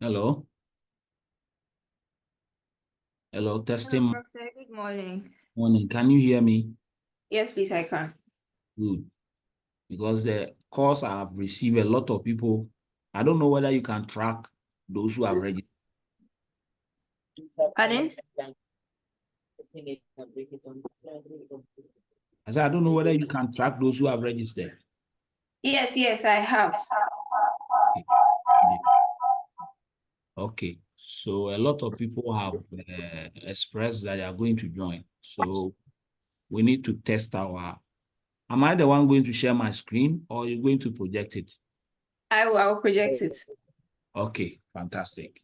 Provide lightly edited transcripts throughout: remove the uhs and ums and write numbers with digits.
Hello. Hello, Hello, testing. Doctor. Good morning. Morning. Can you hear me? Yes, please, I can. Good. Because the calls I have received, a lot of people, I don't know whether you can track those who have registered. Pardon? I said, I don't know whether you can track those who have registered. Yes, I have. Okay. Okay. So a lot of people have expressed that they are going to join. So we need to test our. Am I the one going to share my screen or are you going to project it? I will project it. Okay, fantastic.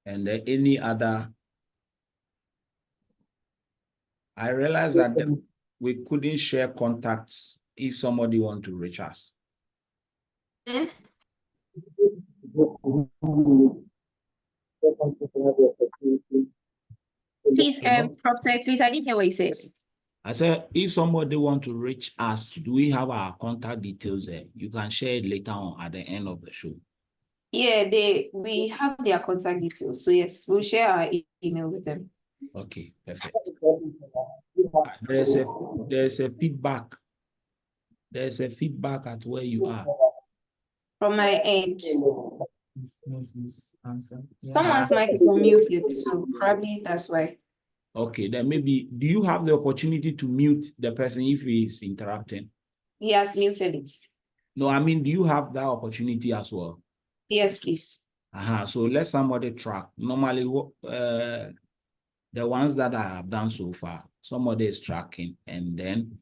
And then any other, I realized that we couldn't share contacts if somebody want to reach us. Hmm? Please, Hello? Prof, please, I didn't hear what you said. I said, if somebody want to reach us, do we have our contact details there? You can share it later on at the end of the show. Yeah, we have their contact details. So yes, we'll share our email with them. Okay, perfect. There's a feedback. There's a feedback at where you are. From my end. Ah, Someone's mic is unmuted, so probably that's why. okay, then maybe, do you have the opportunity to mute the person if he is interrupting? He has muted it. No, I mean, do you have that opportunity as well? Yes, please. So let somebody track. Normally, the ones that I have done so far, somebody is tracking. And then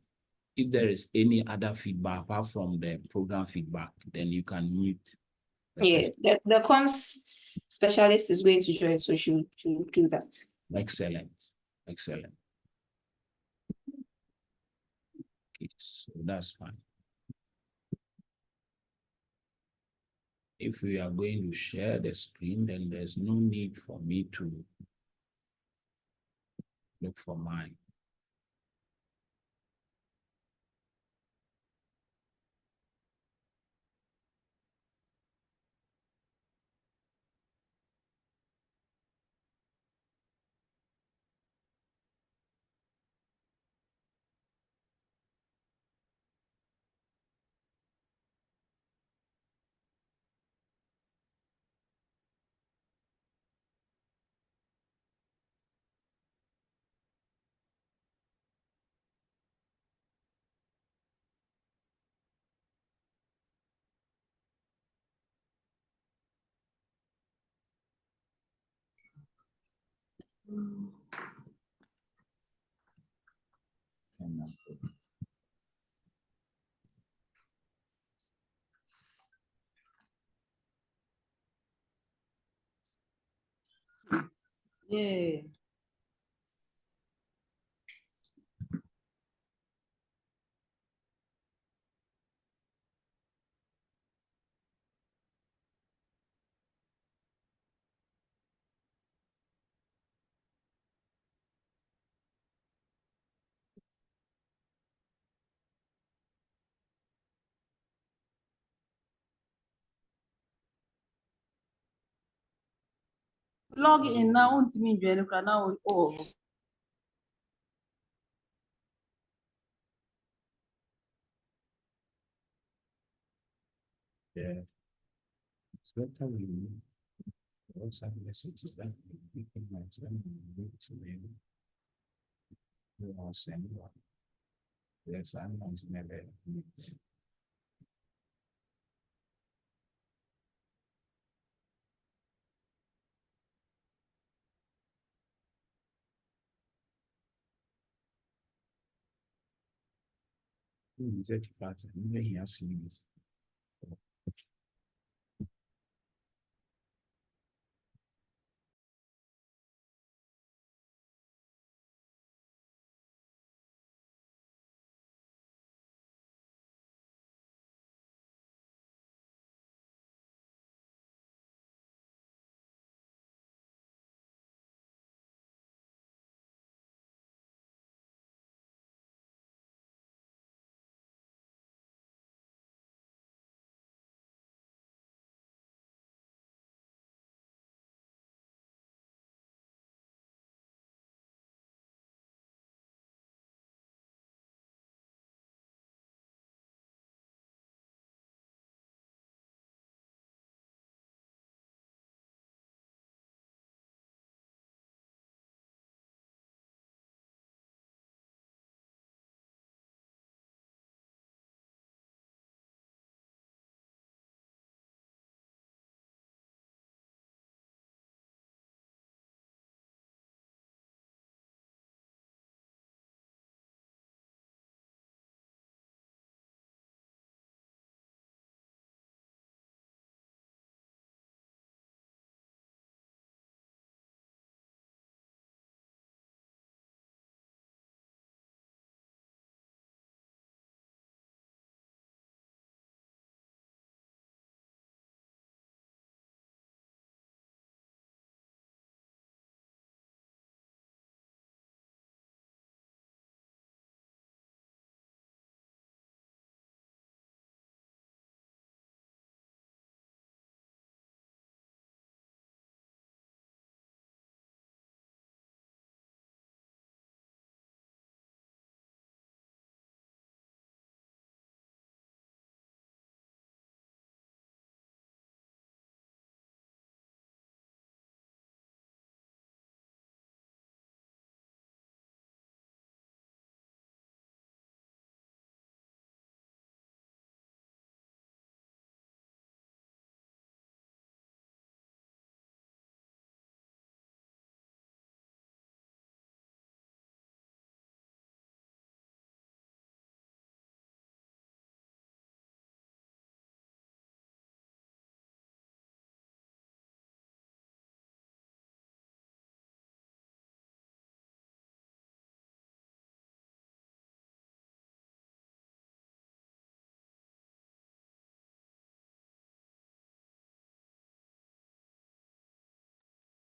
if there is any other feedback apart from the program feedback, then you can mute the Yeah, person. the comms specialist is going to join, so she'll do that. Excellent. Excellent. Okay, so that's fine. If we are going to share the screen, then there's no need for me to look for mine. Yeah. Log in now, ntimi join kra na oh. Yeah. It's better we WhatsApp messages that we can send to me. I'll send one. Yes, I'm not never. Who is it? Even he has seen this.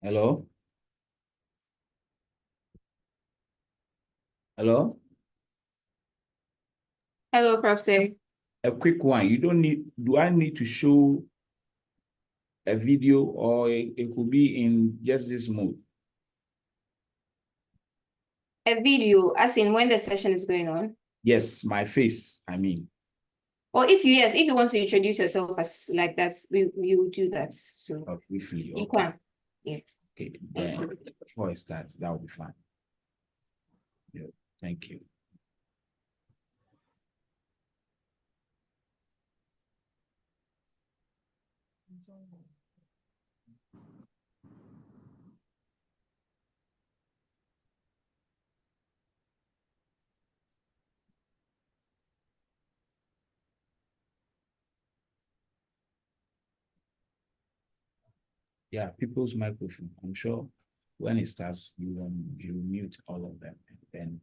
Hello? Hello? Hello, Prof. Say. A quick one. You don't need, do I need to show a video, or it could be in just this mode? A video, as in when the session is going on. Yes, my face, I mean. Or if you want to introduce yourself as like that, we will do that. So Briefly, you okay. can. Yeah. Okay, then before I start, that will be fine. Yeah, thank you. Yeah, people's microphone. I'm sure when it starts, you mute all of them, and then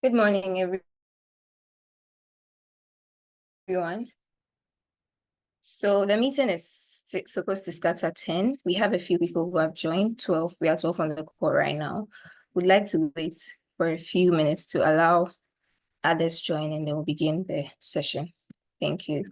Good morning, everyone. So the meeting is supposed to start at 10. We have a few people who have joined, 12. We are 12 on the call right now. We'd like to wait for a few minutes to allow others join, and then we'll begin the session. Thank you.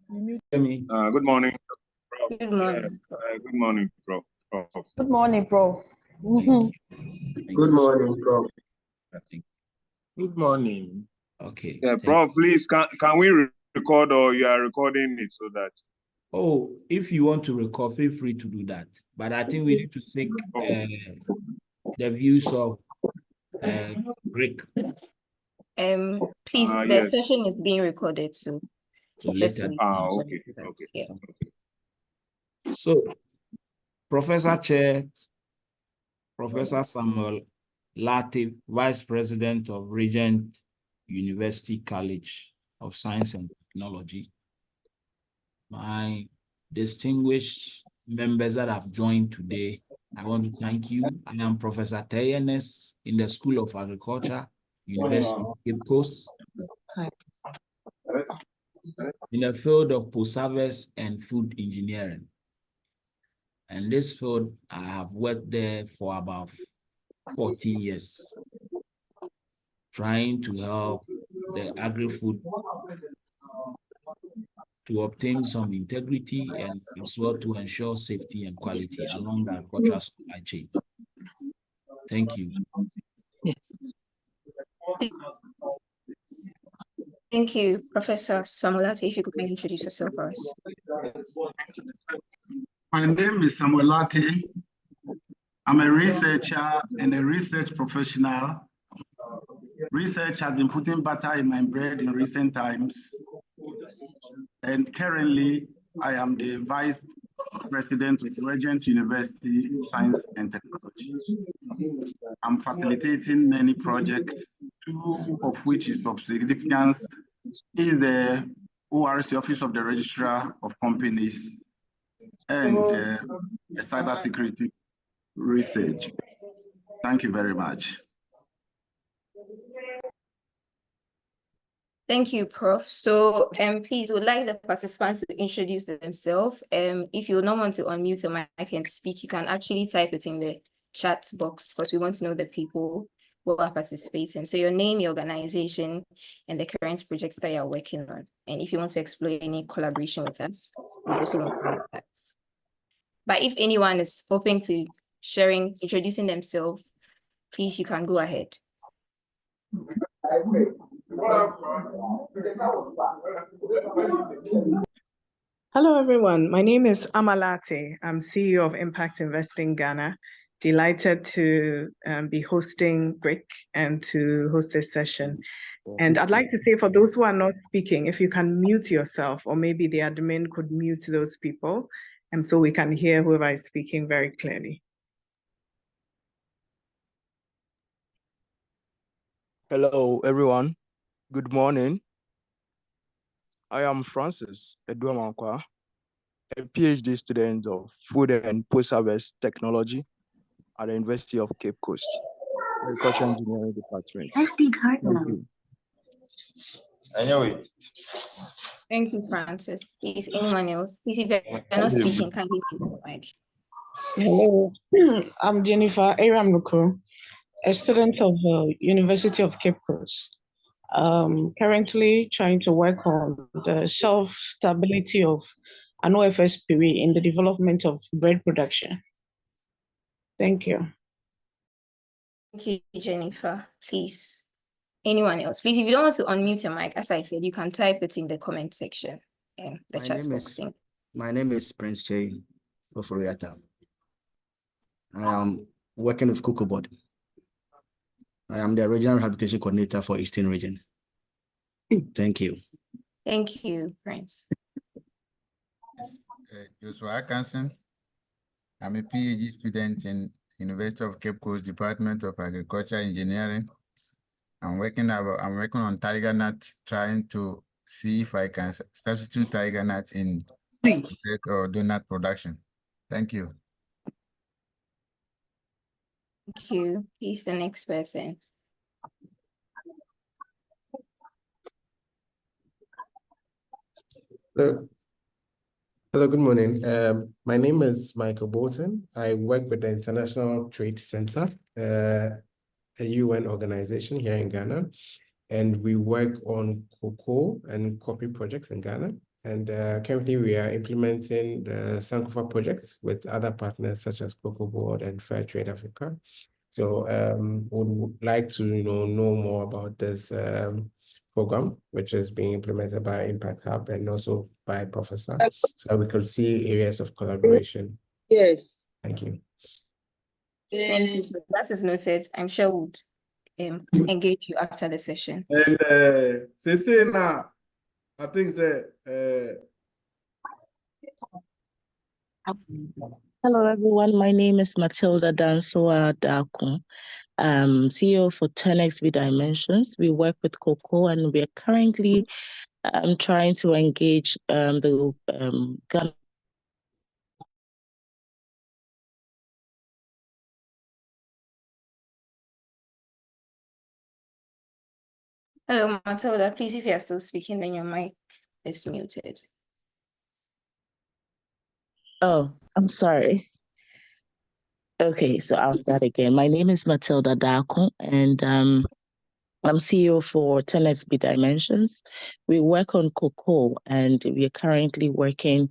Good morning. Prof. Good morning. Good morning, Prof. Good morning, Prof. Good morning, Prof. Good morning. Okay. Prof, please, can we record, or you are recording it so that? Oh, if you want to record, feel free to do that. But I think we need to seek the views of GRIC. Please, the Yes. session is being recorded, so just later. Okay. Yeah. So, Professor Chair, Professor Samuel Latif, Vice President of Regent University College of Science and Technology. My distinguished members that have joined today, I want to thank you. I am Professor Teye Ernest in the School of Agriculture, University of Cape Coast, in the field of post-harvest and food engineering. And this field, I have worked there for about 14 years, trying to help the agri-food to obtain some integrity and as well to ensure safety and quality along the agricultural supply chain. Thank you. Thank you, Professor Samolati. If you could kindly introduce yourself for us. My name is Samolati. I'm a researcher and a research professional. Research has been putting butter in my bread in recent times. And currently, I am the Vice President of Regent University Science and Technology. I'm facilitating many projects, two of which is of significance is the ORC, Office of the Registrar of Companies, and the cybersecurity research. Thank you very much. Thank you, Prof. So please would like the participants to introduce themselves. If you don't want to unmute your mic and speak, you can actually type it in the chat box because we want to know the people who are participating. So your name, your organization, and the current projects that you're working on. And if you want to explore any collaboration with us, we also want to know that. But if anyone is open to sharing, introducing themselves, please, you can go ahead. Hello, everyone. My name is Amalate. I'm CEO of Impact Investing Ghana. Delighted to be hosting GRIC and to host this session. And I'd like to say for those who are not speaking, if you can mute yourself, or maybe the admin could mute those people, and so we can hear whoever is speaking very clearly. Hello, everyone. Good morning. I am Francis Eduamankwa, a PhD student of Food and Post-Harvest Technology at the University of Cape Coast, Agriculture Engineering Department. Thank you. Anyway. Thank you, Francis. Please, anyone else? Please, if you're not speaking, kindly mute the mic. Hello, I'm Jennifer Aramnuku, a student of University of Cape Coast. Currently trying to work on the self-stability of an OFSPW in the development of bread production. Thank you. Thank you, Jennifer. Please, anyone else? Please, if you don't want to unmute your mic, as I said, you can type it in the comment section and the chat box. My name is Prince J. Oforiata. I am working with Cocoa Board. I am the Regional Rehabilitation Coordinator for Eastern Region. Thank you. Thank you, Prince. Joshua Atkinson. I'm a PhD student in University of Cape Coast Department of Agriculture Engineering. I'm working on tiger nut, trying to see if I can substitute tiger nut in bread or donut production. Thank you. Thank you. Please, the next person. Hello, good morning. My name is Michael Bolton. I work with the International Trade Center, a UN organization here in Ghana, and we work on cocoa and coffee projects in Ghana. And currently we are implementing the Sankofa projects with other partners such as Cocoa Board and Fair Trade Africa. So would like to know more about this program, which is being implemented by Impact Hub and also by Professor, so we could see areas of collaboration. Yes. Thank you. Thank you. That is noted. I'm sure we'll engage you after the session. And now, I think that Hello, everyone. My name is Matilda Dansoa Dakun. CEO for 10XB Dimensions. We work with cocoa, and we are currently trying to engage the Ghana Hello, Matilda. Please, if you are still speaking, then your mic is muted. Oh, I'm sorry. Okay, so I'll start again. My name is Matilda Dako, and I'm CEO for 10XB Dimensions. We work on cocoa, and we are currently working.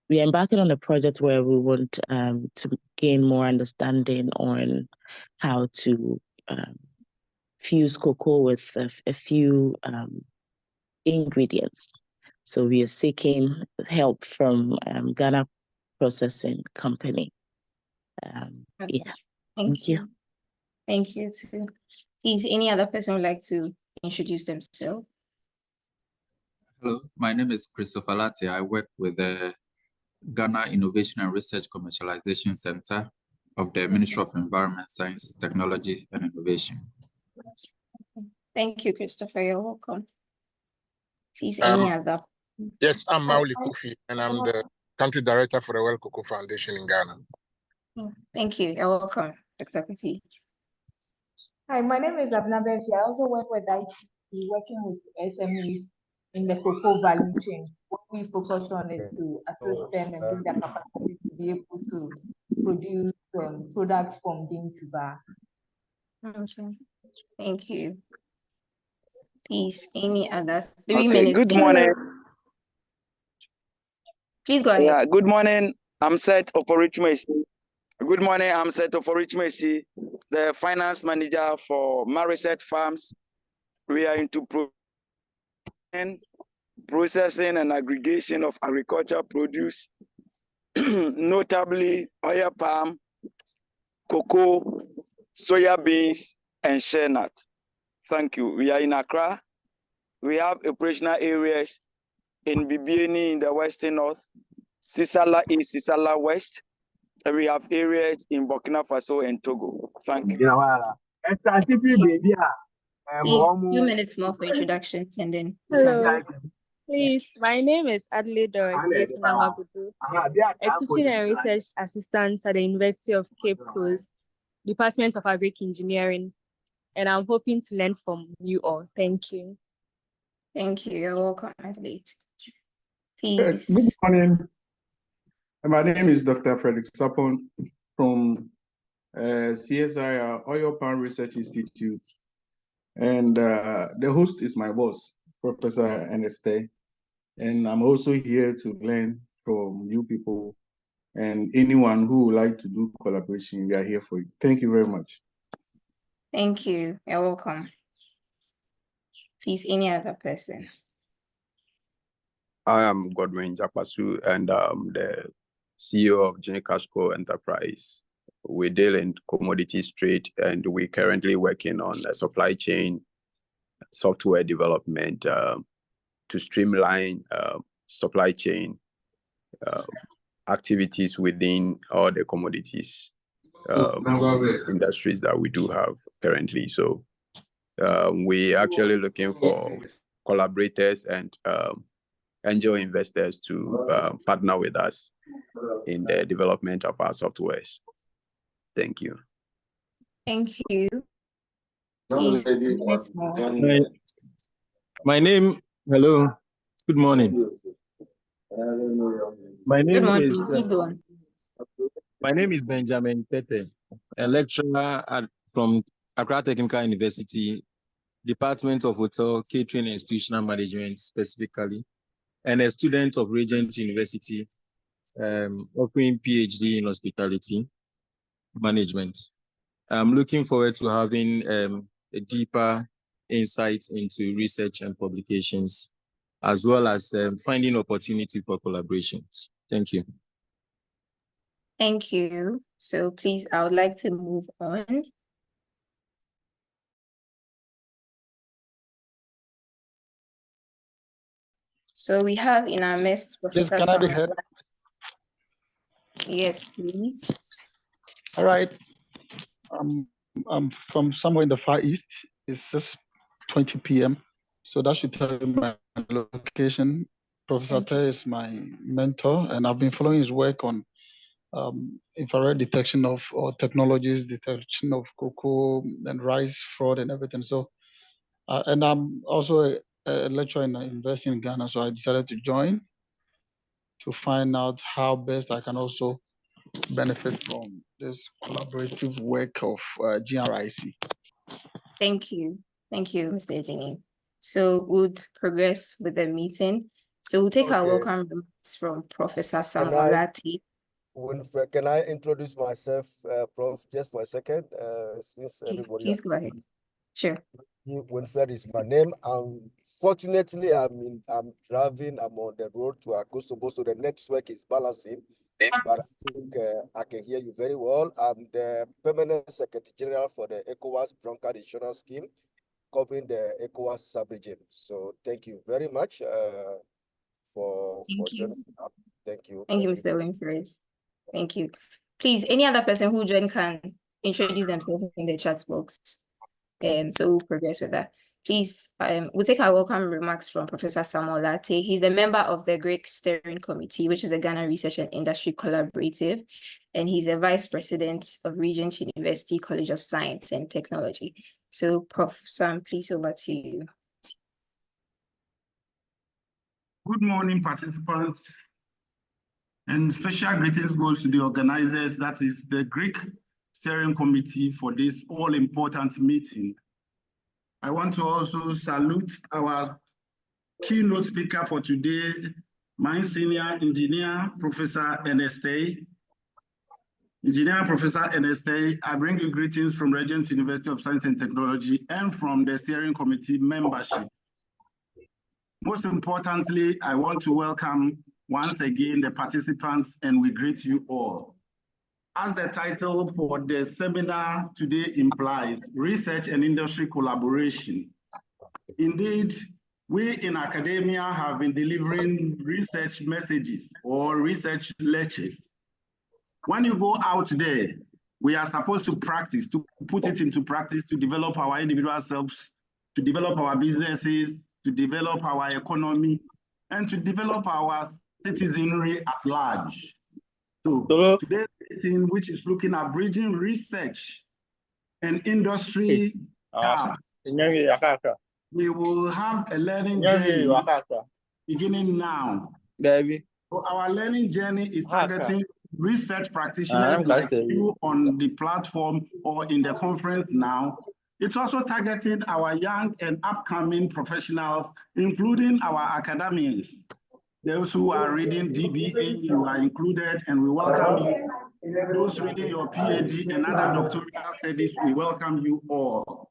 We're embarking on a project where we want to gain more understanding on how to fuse cocoa with a few ingredients. So we are seeking help from Ghana Processing Company. Okay. Yeah, Thank you. Thank you too. Please, any other person would like to introduce themselves? Hello, my name is Christopher Latte. I work with the Ghana Innovation and Research Commercialization Center of the Ministry of Environment, Science, Technology, and Innovation. Thank you, Christopher. You're welcome. Please, any other? Yes, I'm Mauli Kofi, and I'm the Country Director for the World Cocoa Foundation in Ghana. Thank you. You're welcome, Dr. Kofi. Hi, my name is Abna Befi. I also work with ITC, working with SMEs in the cocoa value chain. What we focus on is to assist them and build their capacity to be able to produce products from bean to bar. Okay. Thank you. Please, any other 3 Okay, minutes? good morning. Please go ahead. Yeah, good morning. I'm Seth Oporichmesi. Good morning. I'm Seth Oporichmesi, the finance manager for Mariset Farms. We are into processing and aggregation of agricultural produce, notably oil palm, cocoa, soya beans, and shea nut. Thank you. We are in Accra. We have operational areas in Bibiani in the Western North, Sisala East, Sisala West, and we have areas in Burkina Faso and Togo. Thank you. Please, 2 minutes more for introductions and then. Hello. Please, my name is Adelaide Namagudu, a teaching and research assistant at the University of Cape Coast, Department of Agric Engineering, and I'm hoping to learn from you all. Thank you. Thank you. You're welcome, Adelaide. Good morning. My name is Dr. Frederick Sapon from CSIR Oil Palm Research Institute. And the host is my boss, Professor Ernest Teye. And I'm also here to learn from you people and anyone who would like to do collaboration. We are here for you. Thank you very much. Thank you. You're welcome. Please, any other person? I am Godwin Jakpasu, and the CEO of Casco Enterprise. We deal in commodities trade, and we're currently working on a supply chain software development to streamline supply chain activities within all the commodities industries that we do have currently. So we're actually looking for collaborators and angel investors to partner with us in the development of our softwares. Thank you. Thank you. Please, 2 minutes more. My name, hello, good morning. My name is Benjamin Tete, a lecturer from Accra Technical University, Department of Hotel, Catering and Institutional Management specifically, and a student of Regent University, offering PhD in Hospitality Management. I'm looking forward to having a deeper insight into research and publications, as well as finding opportunity for collaborations. Thank you. Thank you. So please, I would like to move on. So we have in our midst Professor Yes, can I be heard? Yes, please. All right. I'm from somewhere in the Far East. It's just 20 p.m. So that should tell you my location. Professor Teye is my mentor, and I've been following his work on infrared detection of technologies, detection of cocoa and rice fraud and everything. So And I'm also a lecturer in investing in Ghana, so I decided to join to find out how best I can also benefit from this collaborative work of GRIC. Thank you. Thank you, Mr. Ejini. So we'll progress with the meeting. So we'll take our welcome remarks from Professor Samolati. Winfred, can I introduce myself, Prof, just for a second, since everybody... Please go ahead. Sure. Winfred is my name. Fortunately, I'm driving, I'm on the road to Acostobo, so the network is balancing, but I think I can hear you very well. I'm the Permanent Secretary General for the ECOWAS Bronchial Insurance Scheme, covering the ECOWAS sub-region. So thank you very much for joining up. Thank you. Thank you, Mr. Winfred. Thank you. Please, any other person who joined can introduce themselves in the chat box. So we'll progress with that. Please, we'll take our welcome remarks from Professor Samolati. He's a member of the GRIC Steering Committee, which is a Ghana Research and Industry Collaborative, and he's a Vice President of Regent University College of Science and Technology. So, Prof. Sam, please, over to you. Good morning, participants, and special greetings goes to the organizers, that is the GRIC Steering Committee, for this all-important meeting. I want to also salute our keynote speaker for today, my senior engineer, Professor Ernest Teye. Engineer Professor Ernest Teye, I bring you greetings from Regent University of Science and Technology and from the Steering Committee membership. Most importantly, I want to welcome once again the participants, and we greet you all. As the title for the seminar today implies, research and industry collaboration. Indeed, we in academia have been delivering research messages or research lectures. When you go out there, we are supposed to practice, to put it into practice, to develop our individual selves, to develop our businesses, to develop our economy, and to develop our citizenry at large. So today's meeting, which is looking at bridging research and industry gap, we will have a learning journey beginning now. So our learning journey is targeting research practitioners like you on the platform or in the conference now. It's also targeting our young and upcoming professionals, including our academics. Those who are reading DBA, you are included, and we welcome you. Those reading your PhD and other doctoral studies, we welcome you all.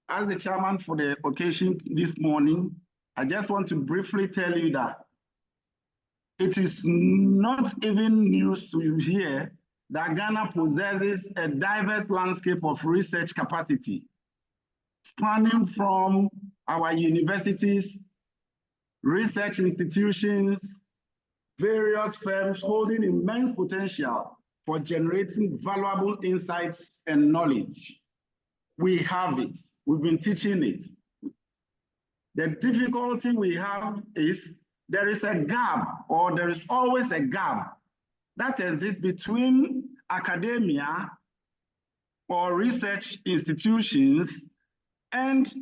As the chairman for the occasion this morning, I just want to briefly tell you that it is not even news to you here that Ghana possesses a diverse landscape of research capacity, spanning from our universities, research institutions, various firms holding immense potential for generating valuable insights and knowledge. We have it. We've been teaching it. The difficulty we have is there is a gap, or there is always a gap that exists between academia or research institutions and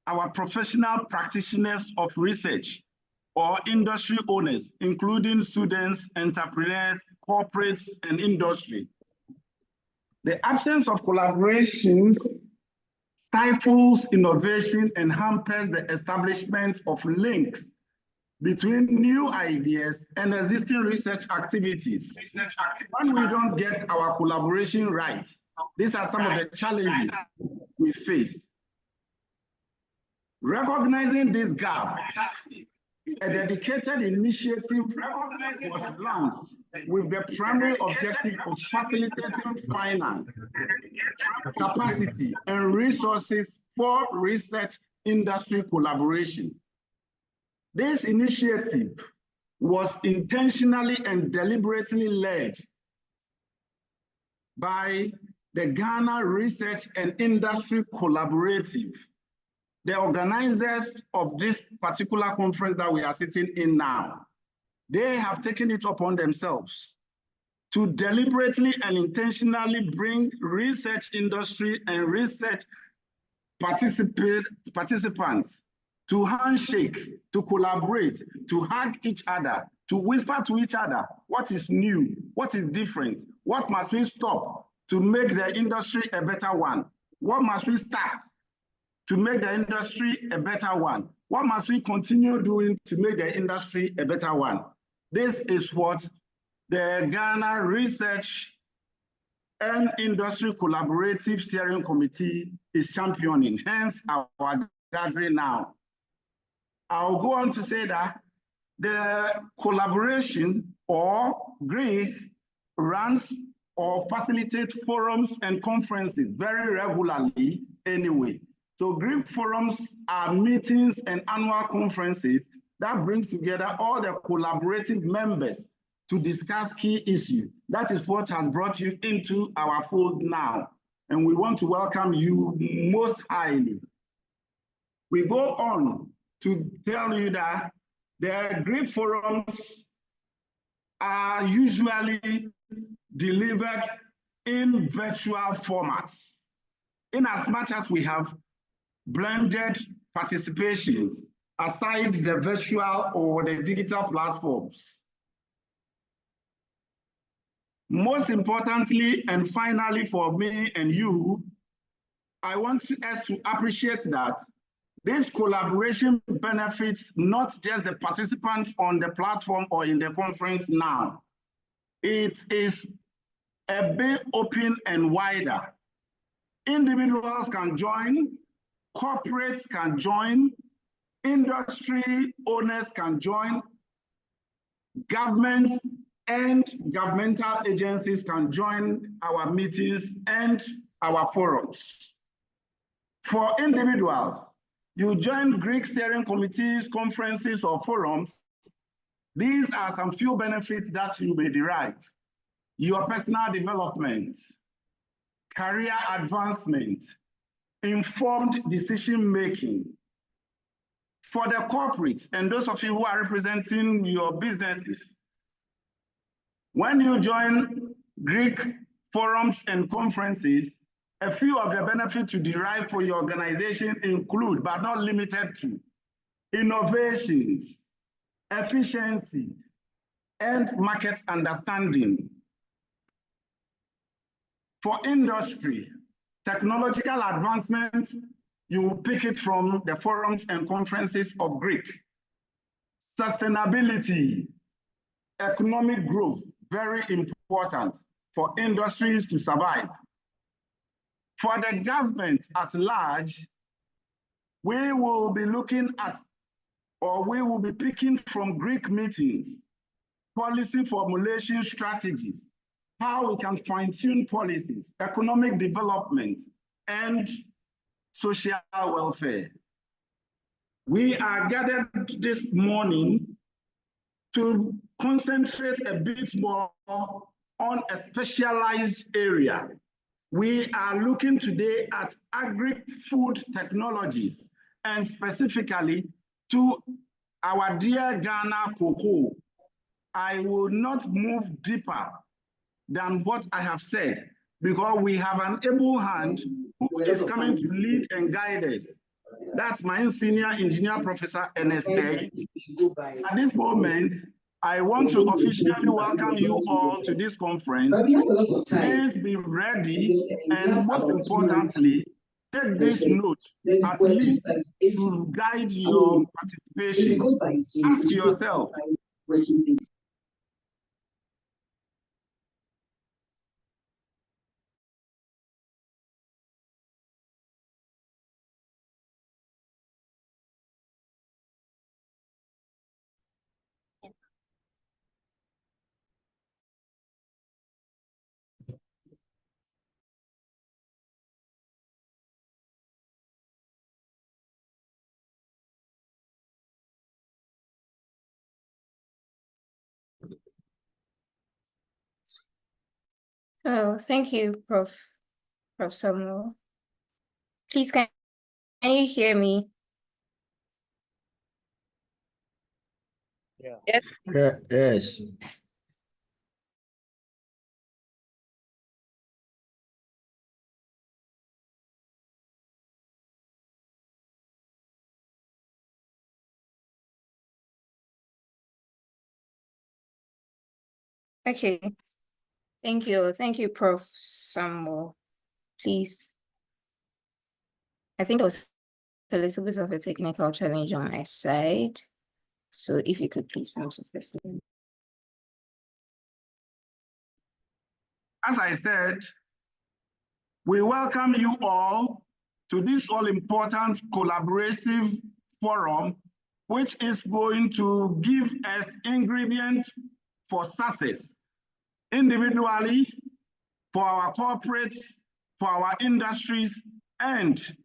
our professional practitioners of research or industry owners, including students, entrepreneurs, corporates, and industry. The absence of collaboration stifles innovation and hampers the establishment of links between new ideas and existing research activities. When we don't get our collaboration right, these are some of the challenges we face. Recognizing this gap, a dedicated initiative was launched with the primary objective of facilitating finance, capacity, and resources for research industry collaboration. This initiative was intentionally and deliberately led by the Ghana Research and Industry Collaborative, the organizers of this particular conference that we are sitting in now. They have taken it upon themselves to deliberately and intentionally bring research industry and research participants to handshake, to collaborate, to hug each other, to whisper to each other what is new, what is different, what must we stop to make the industry a better one, what must we start to make the industry a better one, what must we continue doing to make the industry a better one. This is what the Ghana Research and Industry Collaborative Steering Committee is championing, hence our gathering now. I'll go on to say that the collaboration or GRIC runs or facilitates forums and conferences very regularly anyway. So GRIC forums are meetings and annual conferences that brings together all the collaborative members to discuss key issues. That is what has brought you into our fold now. And we want to welcome you most highly. We go on to tell you that the GRIC forums are usually delivered in virtual formats, in as much as we have blended participations aside the virtual or the digital platforms. Most importantly, and finally for me and you, I want us to appreciate that this collaboration benefits not just the participants on the platform or in the conference now. It is a bit open and wider. Individuals can join, corporates can join, industry owners can join, governments and governmental agencies can join our meetings and our forums. For individuals, you join GRIC steering committees, conferences, or forums. These are some few benefits that you may derive. Your personal development, career advancement, informed decision-making. For the corporates and those of you who are representing your businesses, when you join GRIC forums and conferences, a few of the benefits you derive for your organization include, but not limited to, innovations, efficiency, and market understanding. For industry, technological advancements, you will pick it from the forums and conferences of GRIC. Sustainability, economic growth, very important for industries to survive. For the government at large, we will be looking at, or we will be picking from GRIC meetings, policy formulation strategies, how we can fine-tune policies, economic development, and social welfare. We are gathered this morning to concentrate a bit more on a specialized area. We are looking today at agri-food technologies and specifically to our dear Ghana cocoa. I will not move deeper than what I have said because we have an able hand who is coming to lead and guide us. That's my senior engineer, Professor Ernest Teye. At this moment, I want to officially welcome you all to this conference. Please be ready and most importantly, take this note at least to guide your participation. Ask yourself, Oh, thank you, Prof Samuel. Please, can you hear me? Yeah. Yes. Okay. Thank you. Thank you, Prof. Samuel. Please. I think there was a little bit of a technical challenge on my side. So if you could please move swiftly. As I said, we welcome you all to this all-important collaborative forum, which is going to give us ingredients for success, individually, for our corporates, for our industries, and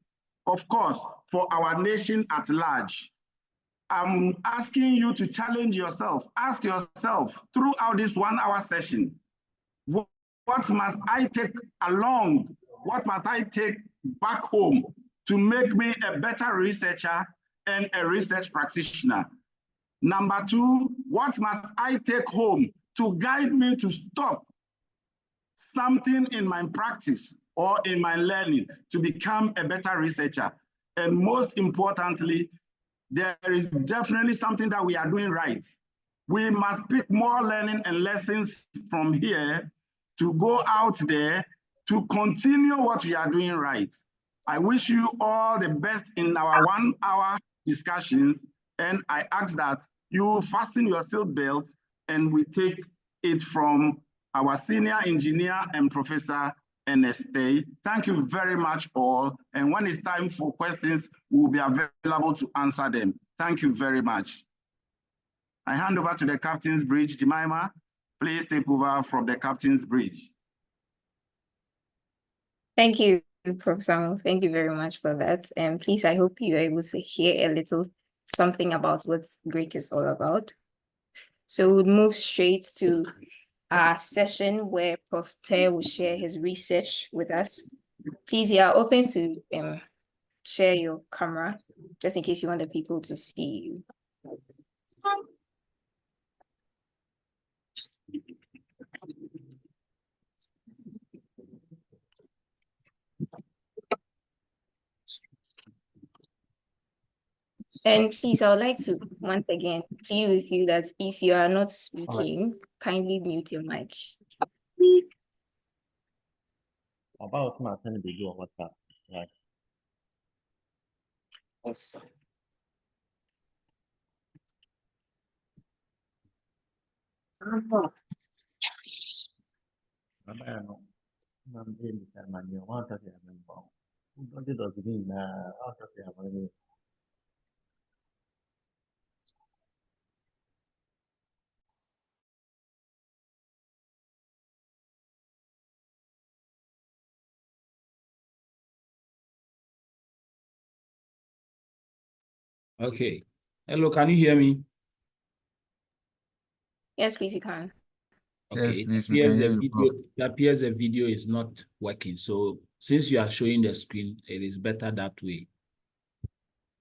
of course, for our nation at large. I'm asking you to challenge yourself, ask yourself throughout this 1 hour session, what must I take along? What must I take back home to make me a better researcher and a research practitioner? Number 2, what must I take home to guide me to stop something in my practice or in my learning to become a better researcher? And most importantly, there is definitely something that we are doing right. We must pick more learning and lessons from here to go out there to continue what we are doing right. I wish you all the best in our 1 hour discussions, and I ask that you fasten your seat belt and we take it from our senior engineer and Professor Ernest Teye. Thank you very much all. And when it's time for questions, we will be available to answer them. Thank you very much. I hand over to the Captain's Bridge. Jemima, please take over from the Captain's Bridge. Thank you, Prof. Samuel. Thank you very much for that. And please, I hope you're able to hear a little something about what GRIC is all about. So we'll move straight to our session where Prof. Teye will share his research with us. Please, you are open to share your camera, just in case you want the people to see you. And please, I would like to once again plead with you that if you are not speaking, kindly mute your mic. About smart and they do on WhatsApp. Right. Yes. Okay. Hello, can you hear me? Yes, please, you can. Yes, Okay, please, we can hear you, Prof. it appears the video is not working. So since you are showing the screen, it is better that way.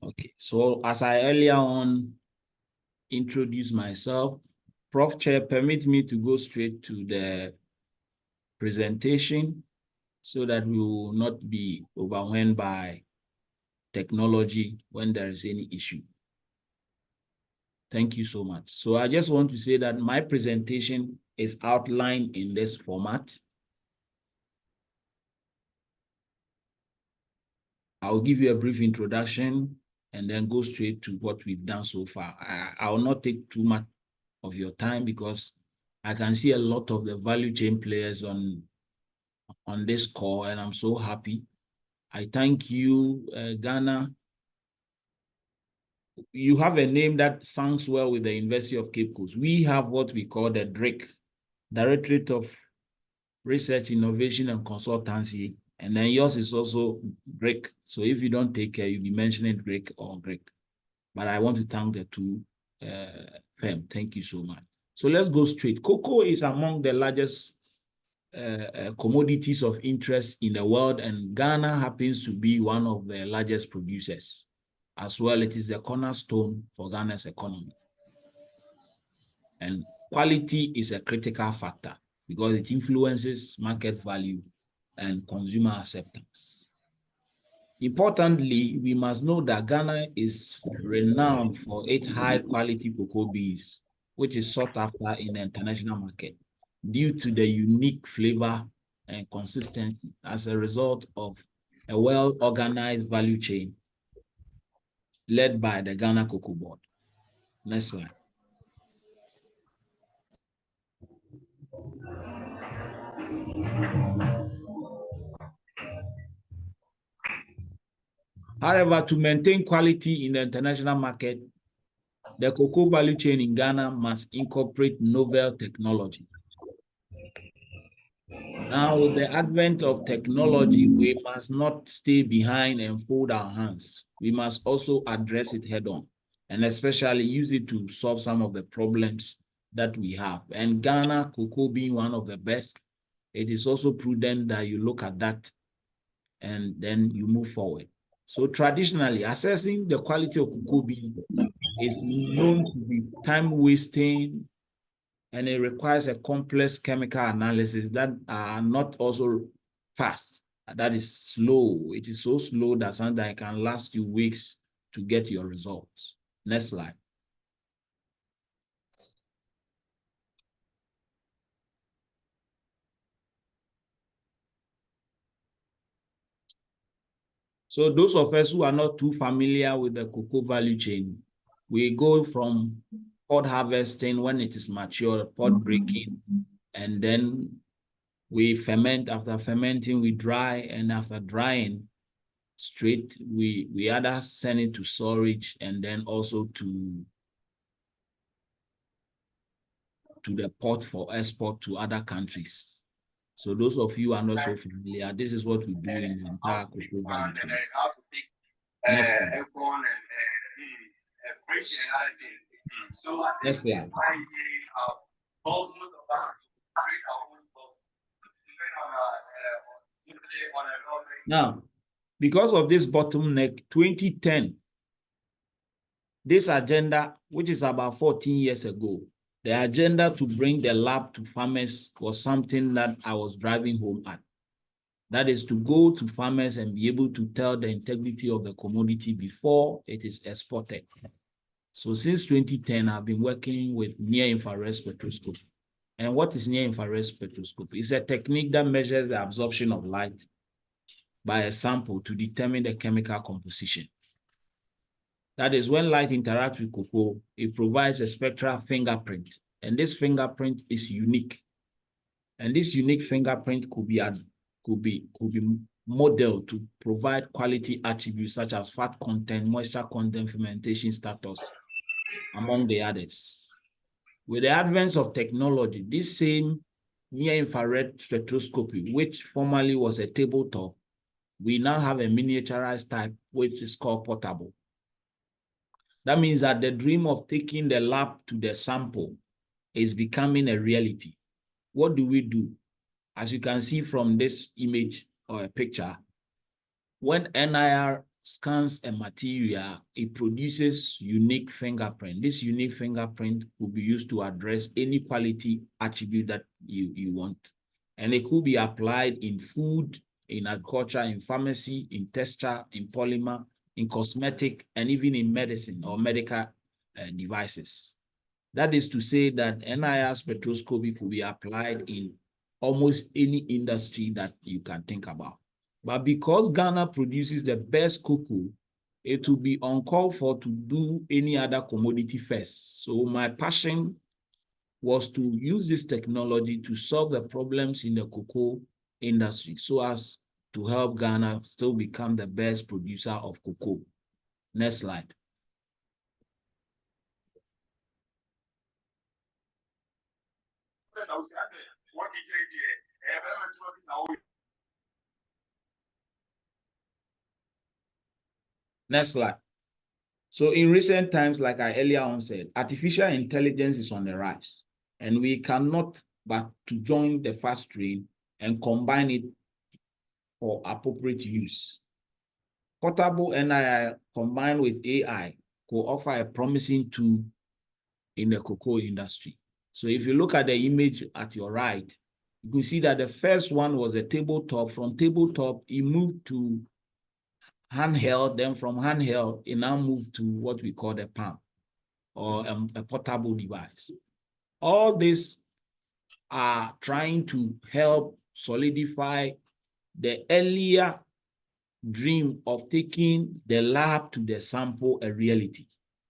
Okay, so as I earlier on introduced myself, Prof. Chair, permit me to go straight to the presentation so that we will not be overwhelmed by technology when there is any issue. Thank you so much. So I just want to say that my presentation is outlined in this format. I'll give you a brief introduction and then go straight to what we've done so far. I will not take too much of your time because I can see a lot of the value chain players on this call, and I'm so happy. I thank you, Ghana. You have a name that sounds well with the University of Cape Coast. We have what we call the GRIC, Directorate of Research, Innovation, and Consultancy. And then yours is also GRIC. So if you don't take care, you'll be mentioning GRIC or GRIC. But I want to thank the two firms. Thank you so much. So let's go straight. Cocoa is among the largest commodities of interest in the world, and Ghana happens to be one of the largest producers. As well, it is the cornerstone for Ghana's economy. And quality is a critical factor because it influences market value and consumer acceptance. Importantly, we must know that Ghana is renowned for its high-quality cocoa beans, which is sought after in the international market. due to the unique flavor and consistency as a result of a well-organized value chain led by the Ghana Cocoa Board. Next slide. However, to maintain quality in the international market, the cocoa value chain in Ghana must incorporate novel technology. Now, with the advent of technology, we must not stay behind and fold our hands. We must also address it head on, and especially use it to solve some of the problems that we have. And Ghana cocoa being one of the best, it is also prudent that you look at that and then you move forward. So traditionally, assessing the quality of cocoa bean is known to be time-wasting, and it requires a complex chemical analysis that are not also fast. That is slow. It is so slow that sometimes it can last you weeks to get your results. Next slide. So those of us who are not too familiar with the cocoa value chain, we go from pod harvesting when it is mature, pod breaking, and then we ferment. After fermenting, we dry, and after drying, straight, we either send it to storage and then also to the port for export to other countries. So those of you who are not so familiar, this is what we do in the entire cocoa value chain. Next slide. Next slide. Now, because of this bottleneck, 2010, this agenda, which is about 14 years ago, the agenda to bring the lab to farmers was something that I was driving home at. That is to go to farmers and be able to tell the integrity of the commodity before it is exported. So since 2010, I've been working with near-infrared spectroscopy. And what is near-infrared spectroscopy? It's a technique that measures the absorption of light by a sample to determine the chemical composition. That is, when light interacts with cocoa, it provides a spectral fingerprint. And this fingerprint is unique. And this unique fingerprint could be modeled to provide quality attributes such as fat content, moisture content, fermentation status, among the others. With the advent of technology, this same near-infrared spectroscopy, which formerly was a tabletop, we now have a miniaturized type, which is called portable. That means that the dream of taking the lab to the sample is becoming a reality. What do? As you can see from this image or a picture, when NIR scans a material, it produces unique fingerprint. This unique fingerprint will be used to address any quality attribute that you want. And it could be applied in food, in agriculture, in pharmacy, in texture, in polymer, in cosmetic, and even in medicine or medical devices. That is to say that NIR spectroscopy could be applied in almost any industry that you can think about. But because Ghana produces the best cocoa, it will be uncalled for to do any other commodity first. So my passion was to use this technology to solve the problems in the cocoa industry so as to help Ghana still become the best producer of cocoa. Next slide. Next slide. So in recent times, like I earlier on said, artificial intelligence is on the rise, and we cannot but to join the fast train and combine it for appropriate use. Portable NII combined with AI could offer a promising tool in the cocoa industry. So if you look at the image at your right, you can see that the first one was a tabletop. From tabletop, it moved to handheld, then from handheld, it now moved to what we call the palm or a portable device. All this are trying to help solidify the earlier dream of taking the lab to the sample a reality.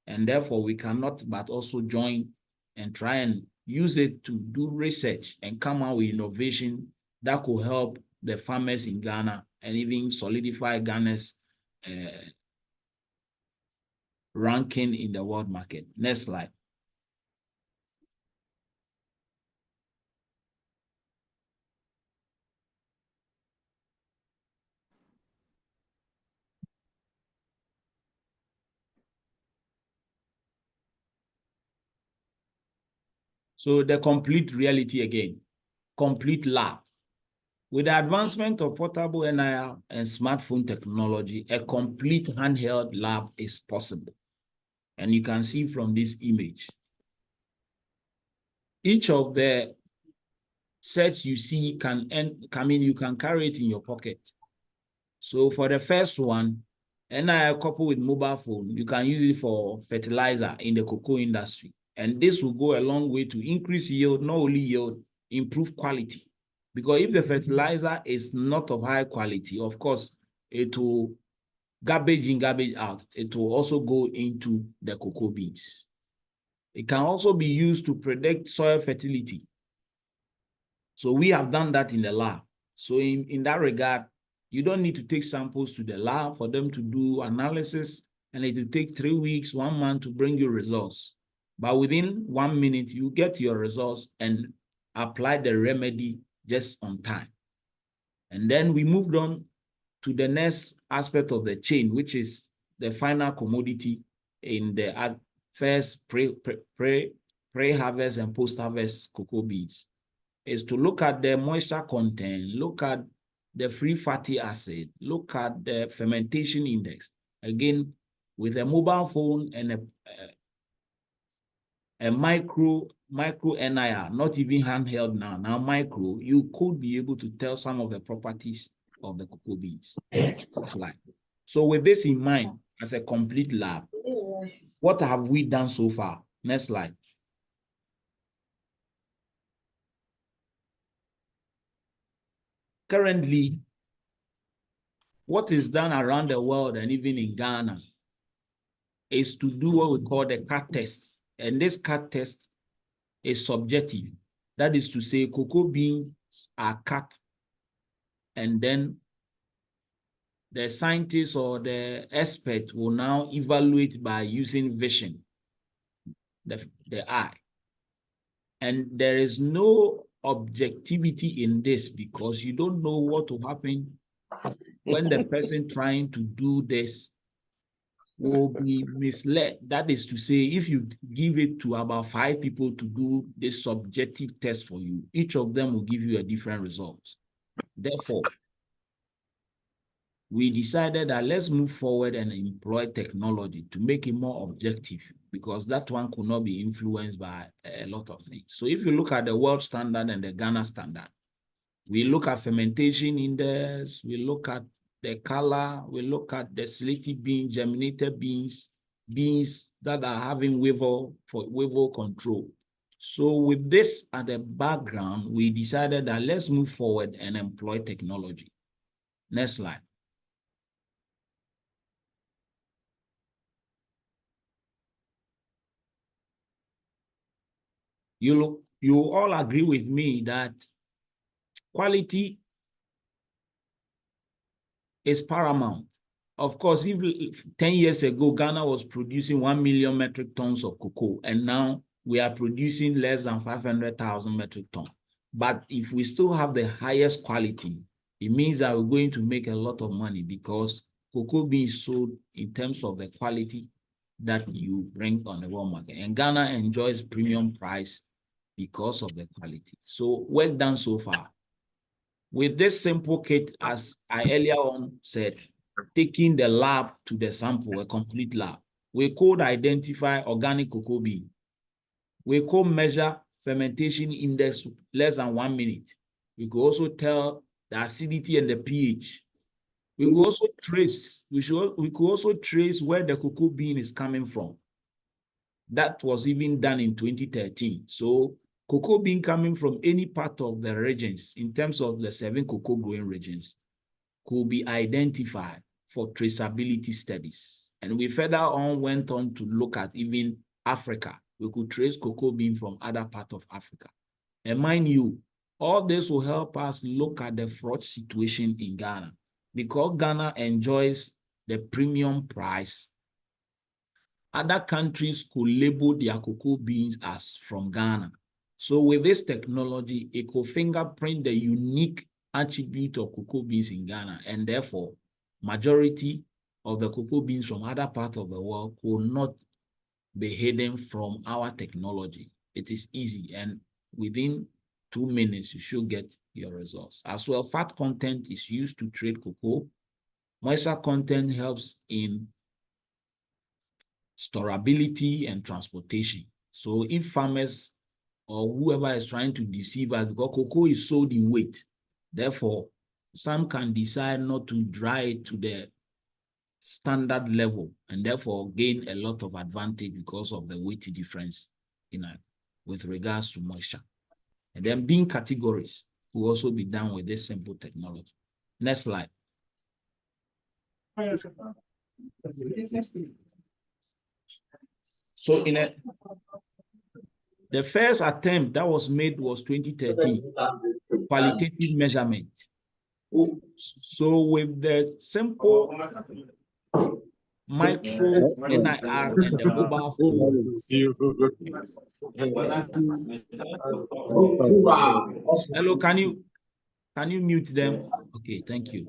And therefore, we cannot but also join and try and use it to do research and come out with innovation that could help the farmers in Ghana and even solidify Ghana's ranking in the world market. Next slide. So the complete reality again, complete lab. With the advancement of portable NIR and smartphone technology, a complete handheld lab is possible. And you can see from this image, each of the sets you see you can carry it in your pocket. So for the first one, NIR coupled with mobile phone, you can use it for fertilizer in the cocoa industry. And this will go a long way to increase yield, not only yield, improve quality. Because if the fertilizer is not of high quality, of course, it will garbage in, garbage out. It will also go into the cocoa beans. It can also be used to predict soil fertility. So we have done that in the lab. So in that regard, you don't need to take samples to the lab for them to do analysis, and it will take 3 weeks, 1 month to bring you results. But within 1 minute, you get your results and apply the remedy just on time. And then we moved on to the next aspect of the chain, which is the final commodity in the first pre-harvest and post-harvest cocoa beans, is to look at the moisture content, look at the free fatty acid, look at the fermentation index. Again, with a mobile phone and a micro NIR, not even handheld now micro, you could be able to tell some of the properties of the cocoa beans. Slide. So with this in mind, as a complete lab, what have we done so far? Next slide. Currently, what is done around the world and even in Ghana is to do what we call the cut test. And this cut test is subjective. That is to say, cocoa beans are cut, and then the scientist or the expert will now evaluate by using vision, the eye. And there is no objectivity in this because you don't know what will happen when the person trying to do this will be misled. That is to say, if you give it to about 5 people to do this subjective test for you, each of them will give you a different result. Therefore, we decided that let's move forward and employ technology to make it more objective, because that one could not be influenced by a lot of things. So if you look at the world standard and the Ghana standard, we look at fermentation index, we look at the color, we look at the slaty beans, germinated beans, beans that are having weevil control. So with this at the background, we decided that let's move forward and employ technology. Next slide. You all agree with me that quality is paramount. Of course, if 10 years ago, Ghana was producing 1 million metric tons of cocoa, and now we are producing less than 500,000 metric tons. But if we still have the highest quality, it means that we're going to make a lot of money, because cocoa being sold in terms of the quality that you bring on the world market. And Ghana enjoys premium price because of the quality. So work done so far. With this simple kit, as I earlier on said, taking the lab to the sample, a complete lab, we could identify organic cocoa bean. We could measure fermentation index less than 1 minute. We could also tell the acidity and the pH. We could also trace, we could also trace where the cocoa bean is coming from. That was even done in 2013. So cocoa bean coming from any part of the regions, in terms of the 7 cocoa growing regions, could be identified for traceability studies. And we further on went on to look at even Africa. We could trace cocoa bean from other parts of Africa. And mind you, all this will help us look at the fraud situation in Ghana. Because Ghana enjoys the premium price, other countries could label their cocoa beans as from Ghana. So with this technology, it could fingerprint the unique attribute of cocoa beans in Ghana, and therefore, majority of the cocoa beans from other parts of the world could not be hidden from our technology. It is easy, and within 2 minutes, you should get your results. As well, fat content is used to trade cocoa. Moisture content helps in storability and transportation. So if farmers or whoever is trying to deceive us, because cocoa is sold in weight, therefore, some can decide not to dry it to the standard level and therefore gain a lot of advantage because of the weight difference with regards to moisture. And then bean categories will also be done with this simple technology. Next slide. So the first attempt that was made was 2013, qualitative measurement. So with the simple micro NIR and the mobile phone. Hello, can you mute them? Okay, thank you.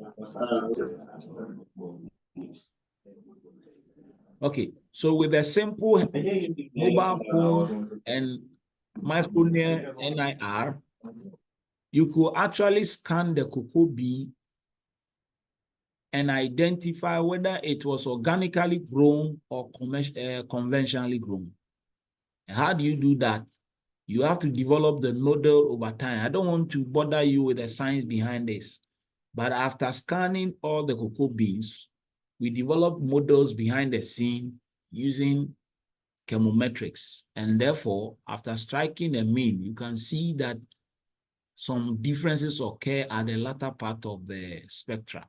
Okay, so with a simple mobile phone and micro NIR, you could actually scan the cocoa bean and identify whether it was organically grown or conventionally grown. And how do you do that? You have to develop the model over time. I don't want to bother you with the science behind this, but after scanning all the cocoa beans, we developed models behind the scene using chemometrics. And therefore, after striking a mean, you can see that some differences occur at the latter part of the spectra.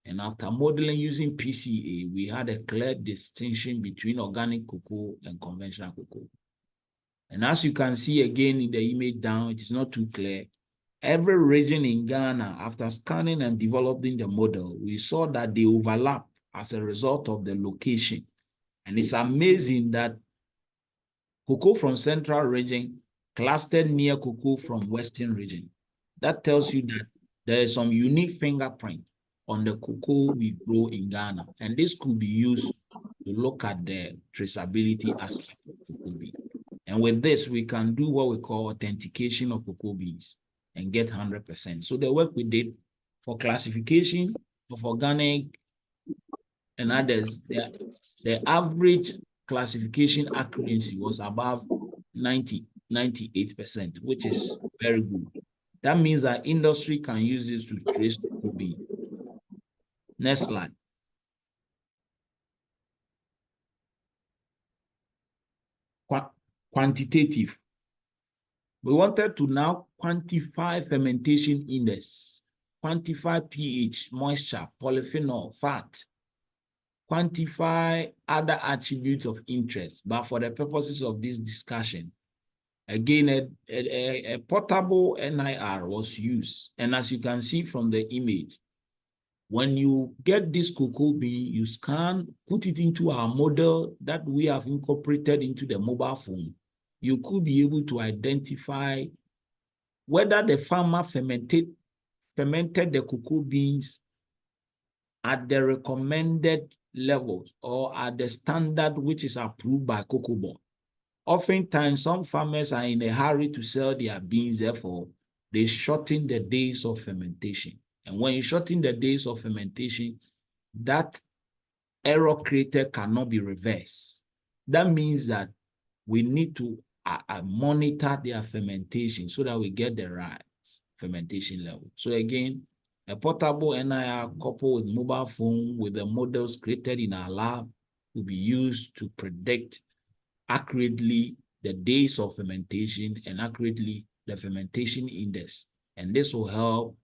And after modeling using PCA, we had a clear distinction between organic cocoa and conventional cocoa. And as you can see again in the image down, it is not too clear. Every region in Ghana, after scanning and developing the model, we saw that they overlap as a result of the location. And it's amazing that cocoa from central region clustered near cocoa from western region. That tells you that there is some unique fingerprint on the cocoa we grow in Ghana. And this could be used to look at the traceability aspect of cocoa bean. And with this, we can do what we call authentication of cocoa beans and get 100%. So the work we did for classification of organic and others, the average classification accuracy was above 98%, which is very good. That means that industry can use this to trace cocoa bean. Next slide. Quantitative. We wanted to now quantify fermentation index, quantify pH, moisture, polyphenol, fat, quantify other attributes of interest. But for the purposes of this discussion, again, a portable NIR was used. And as you can see from the image, when you get this cocoa bean, you scan, put it into our model that we have incorporated into the mobile phone. You could be able to identify whether the farmer fermented the cocoa beans at the recommended levels or at the standard which is approved by Cocoa Board. Oftentimes, some farmers are in a hurry to sell their beans, therefore, they shorten the days of fermentation. And when you shorten the days of fermentation, that error created cannot be reversed. That means that we need to monitor their fermentation so that we get the right fermentation level. So again, a portable NIR coupled with mobile phone with the models created in our lab will be used to predict accurately the days of fermentation and accurately the fermentation index. And this will help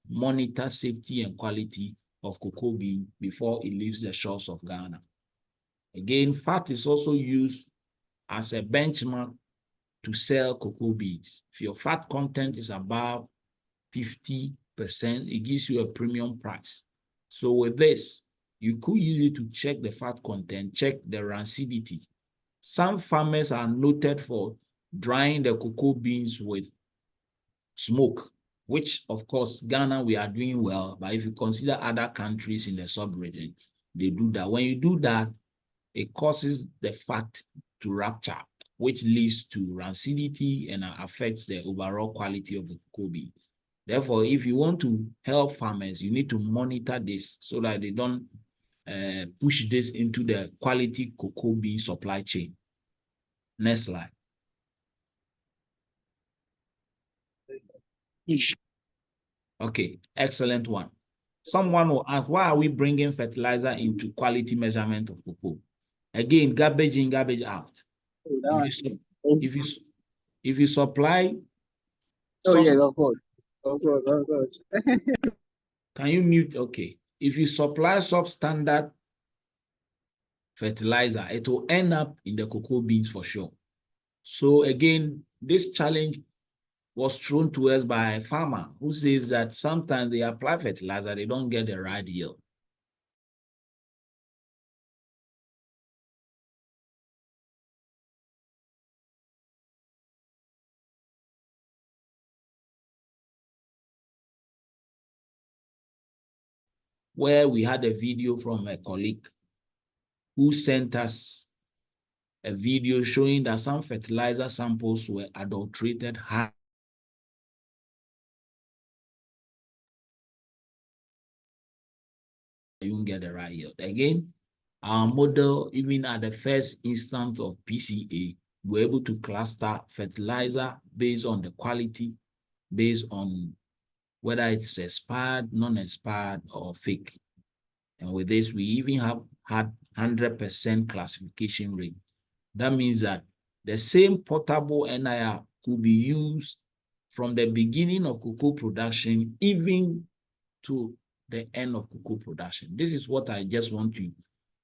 monitor safety and quality of cocoa bean before it leaves the shores of Ghana. Again, fat is also used as a benchmark to sell cocoa beans. If your fat content is above 50%, it gives you a premium price. So with this, you could use it to check the fat content, check the rancidity. Some farmers are noted for drying the cocoa beans with smoke, which of course, Ghana, we are doing well. But if you consider other countries in the sub-region, they do that. When you do that, it causes the fat to rupture, which leads to rancidity and affects the overall quality of the cocoa bean. Therefore, if you want to help farmers, you need to monitor this so that they don't push this into the quality cocoa bean supply chain. Next slide. Okay, excellent one. Someone will ask, why are we bringing fertilizer into quality measurement of cocoa? Again, garbage in, garbage out. If you supply... Oh, yes, of course. Of course, of course. Can you mute? Okay. If you supply substandard fertilizer, it will end up in the cocoa beans for sure. So again, this challenge was thrown to us by a farmer who says that sometimes they apply fertilizer, they don't get the right yield. Where we had a video from a colleague who sent us a video showing that some fertilizer samples were adulterated high. You won't get the right yield. Again, our model, even at the first instance of PCA, we're able to cluster fertilizer based on the quality, based on whether it's expired, non-expired, or fake. And with this, we even have had 100% classification rate. That means that the same portable NIR could be used from the beginning of cocoa production, even to the end of cocoa production. This is what I just want you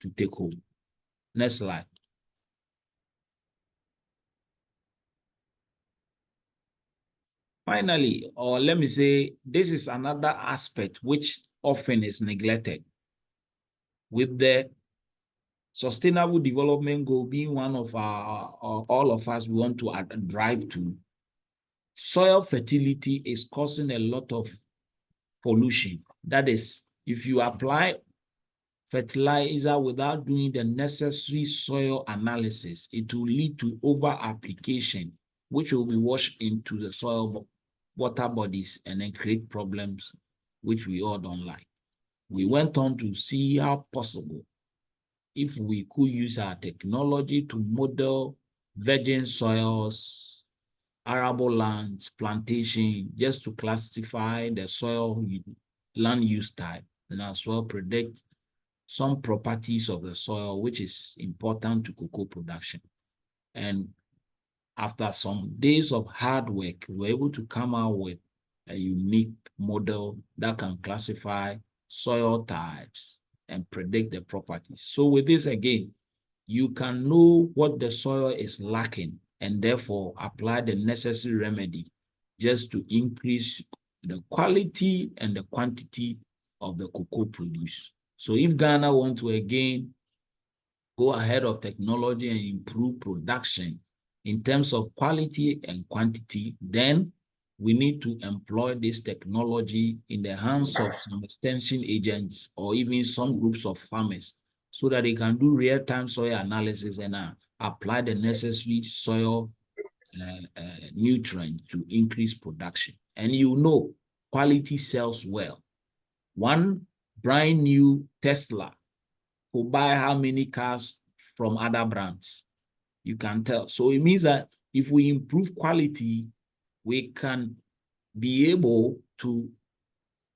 to take home. Next slide. Finally, or let me say, this is another aspect which often is neglected. With the Sustainable Development Goal being one of our, all of us we want to drive to, soil fertility is causing a lot of pollution. That is, if you apply fertilizer without doing the necessary soil analysis, it will lead to over-application, which will be washed into the soil water bodies and then create problems which we all don't like. We went on to see how possible if we could use our technology to model virgin soils, arable lands, plantation, just to classify the soil land use type, and as well predict some properties of the soil, which is important to cocoa production. And after some days of hard work, we were able to come out with a unique model that can classify soil types and predict the properties. So with this, again, you can know what the soil is lacking and therefore apply the necessary remedy just to increase the quality and the quantity of the cocoa produced. So if Ghana wants to again go ahead of technology and improve production in terms of quality and quantity, then we need to employ this technology in the hands of some extension agents or even some groups of farmers so that they can do real-time soil analysis and apply the necessary soil nutrients to increase production. And you know, quality sells well. One brand new Tesla will buy how many cars from other brands? You can tell. So it means that if we improve quality, we can be able to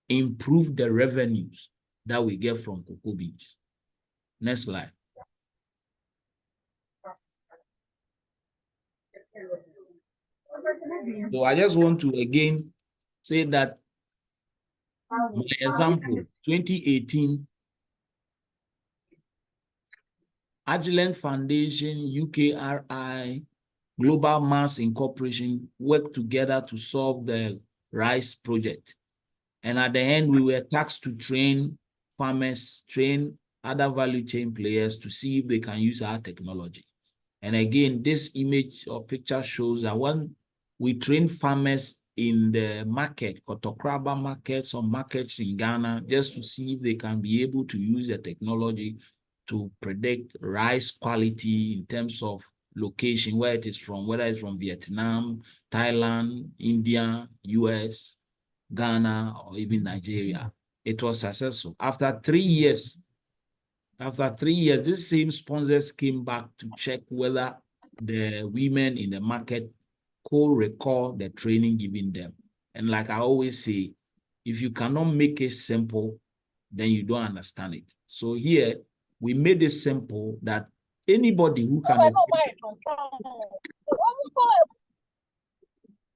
improve the revenues that we get from cocoa beans. Next slide. So I just want to again say that my example, 2018, Agilent Foundation, UKRI, Global Mass Incorporation worked together to solve the rice project. And at the end, we were tasked to train farmers, train other value chain players to see if they can use our technology. And again, this image or picture shows that when we train farmers in the market, Kotokraba markets or markets in Ghana, just to see if they can be able to use the technology to predict rice quality in terms of location, where it is from, whether it's from Vietnam, Thailand, India, US, Ghana, or even Nigeria. It was successful. After 3 years, these same sponsors came back to check whether the women in the market could recall the training given them. And like I always say, if you cannot make it simple, then you don't understand it. So here, we made it simple that anybody who can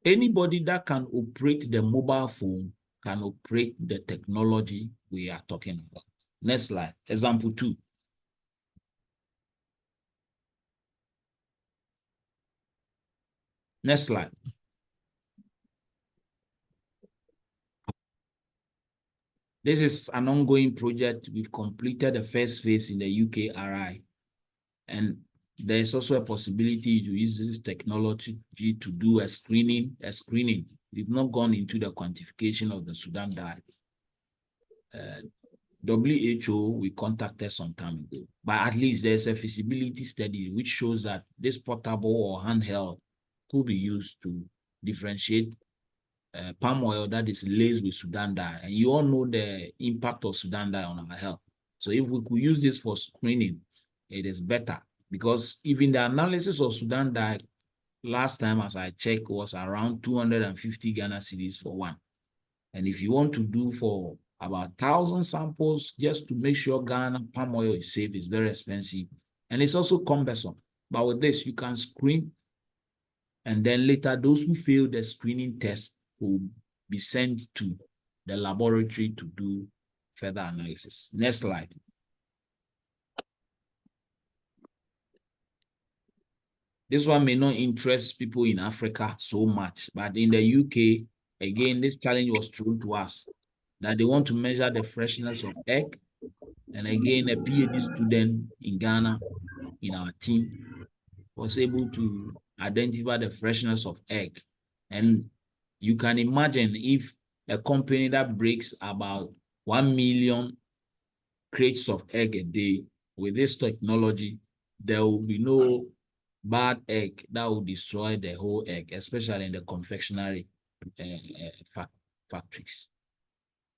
anybody that can operate the mobile phone can operate the technology we are talking about. Next slide, example 2. Next slide. This is an ongoing project. We've completed the first phase in the UKRI. And there's also a possibility to use this technology to do a screening. We've not gone into the quantification of the Sudan dye. WHO, we contacted some time ago, but at least there's a feasibility study which shows that this portable or handheld could be used to differentiate palm oil that is laced with Sudan dye. And you all know the impact of Sudan dye on our health. So if we could use this for screening, it is better, because even the analysis of Sudan dye last time, as I checked, was around 250 Ghana cedis for one. And if you want to do for about 1,000 samples, just to make sure Ghana palm oil is safe, is very expensive. And it's also cumbersome. But with this, you can screen. And then later, those who fail the screening test will be sent to the laboratory to do further analysis. Next slide. This one may not interest people in Africa so much, but in the UK, again, this challenge was thrown to us, that they want to measure the freshness of egg. And again, a PhD student in Ghana, in our team, was able to identify the freshness of egg. And you can imagine if a company that breaks about 1 million crates of egg a day, with this technology, there will be no bad egg that will destroy the whole egg, especially in the confectionery factories.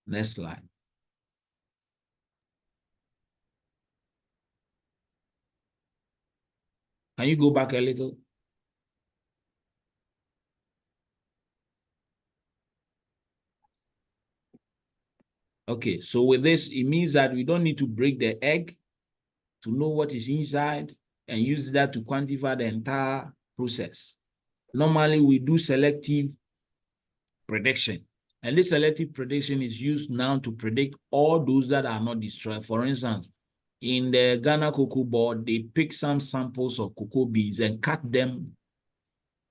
Next slide. Can you go back a little? Okay, so with this, it means that we don't need to break the egg to know what is inside and use that to quantify the entire process. Normally, we do selective prediction. And this selective prediction is used now to predict all those that are not destroyed. For instance, in the Ghana Cocoa Board, they pick some samples of cocoa beans and cut them.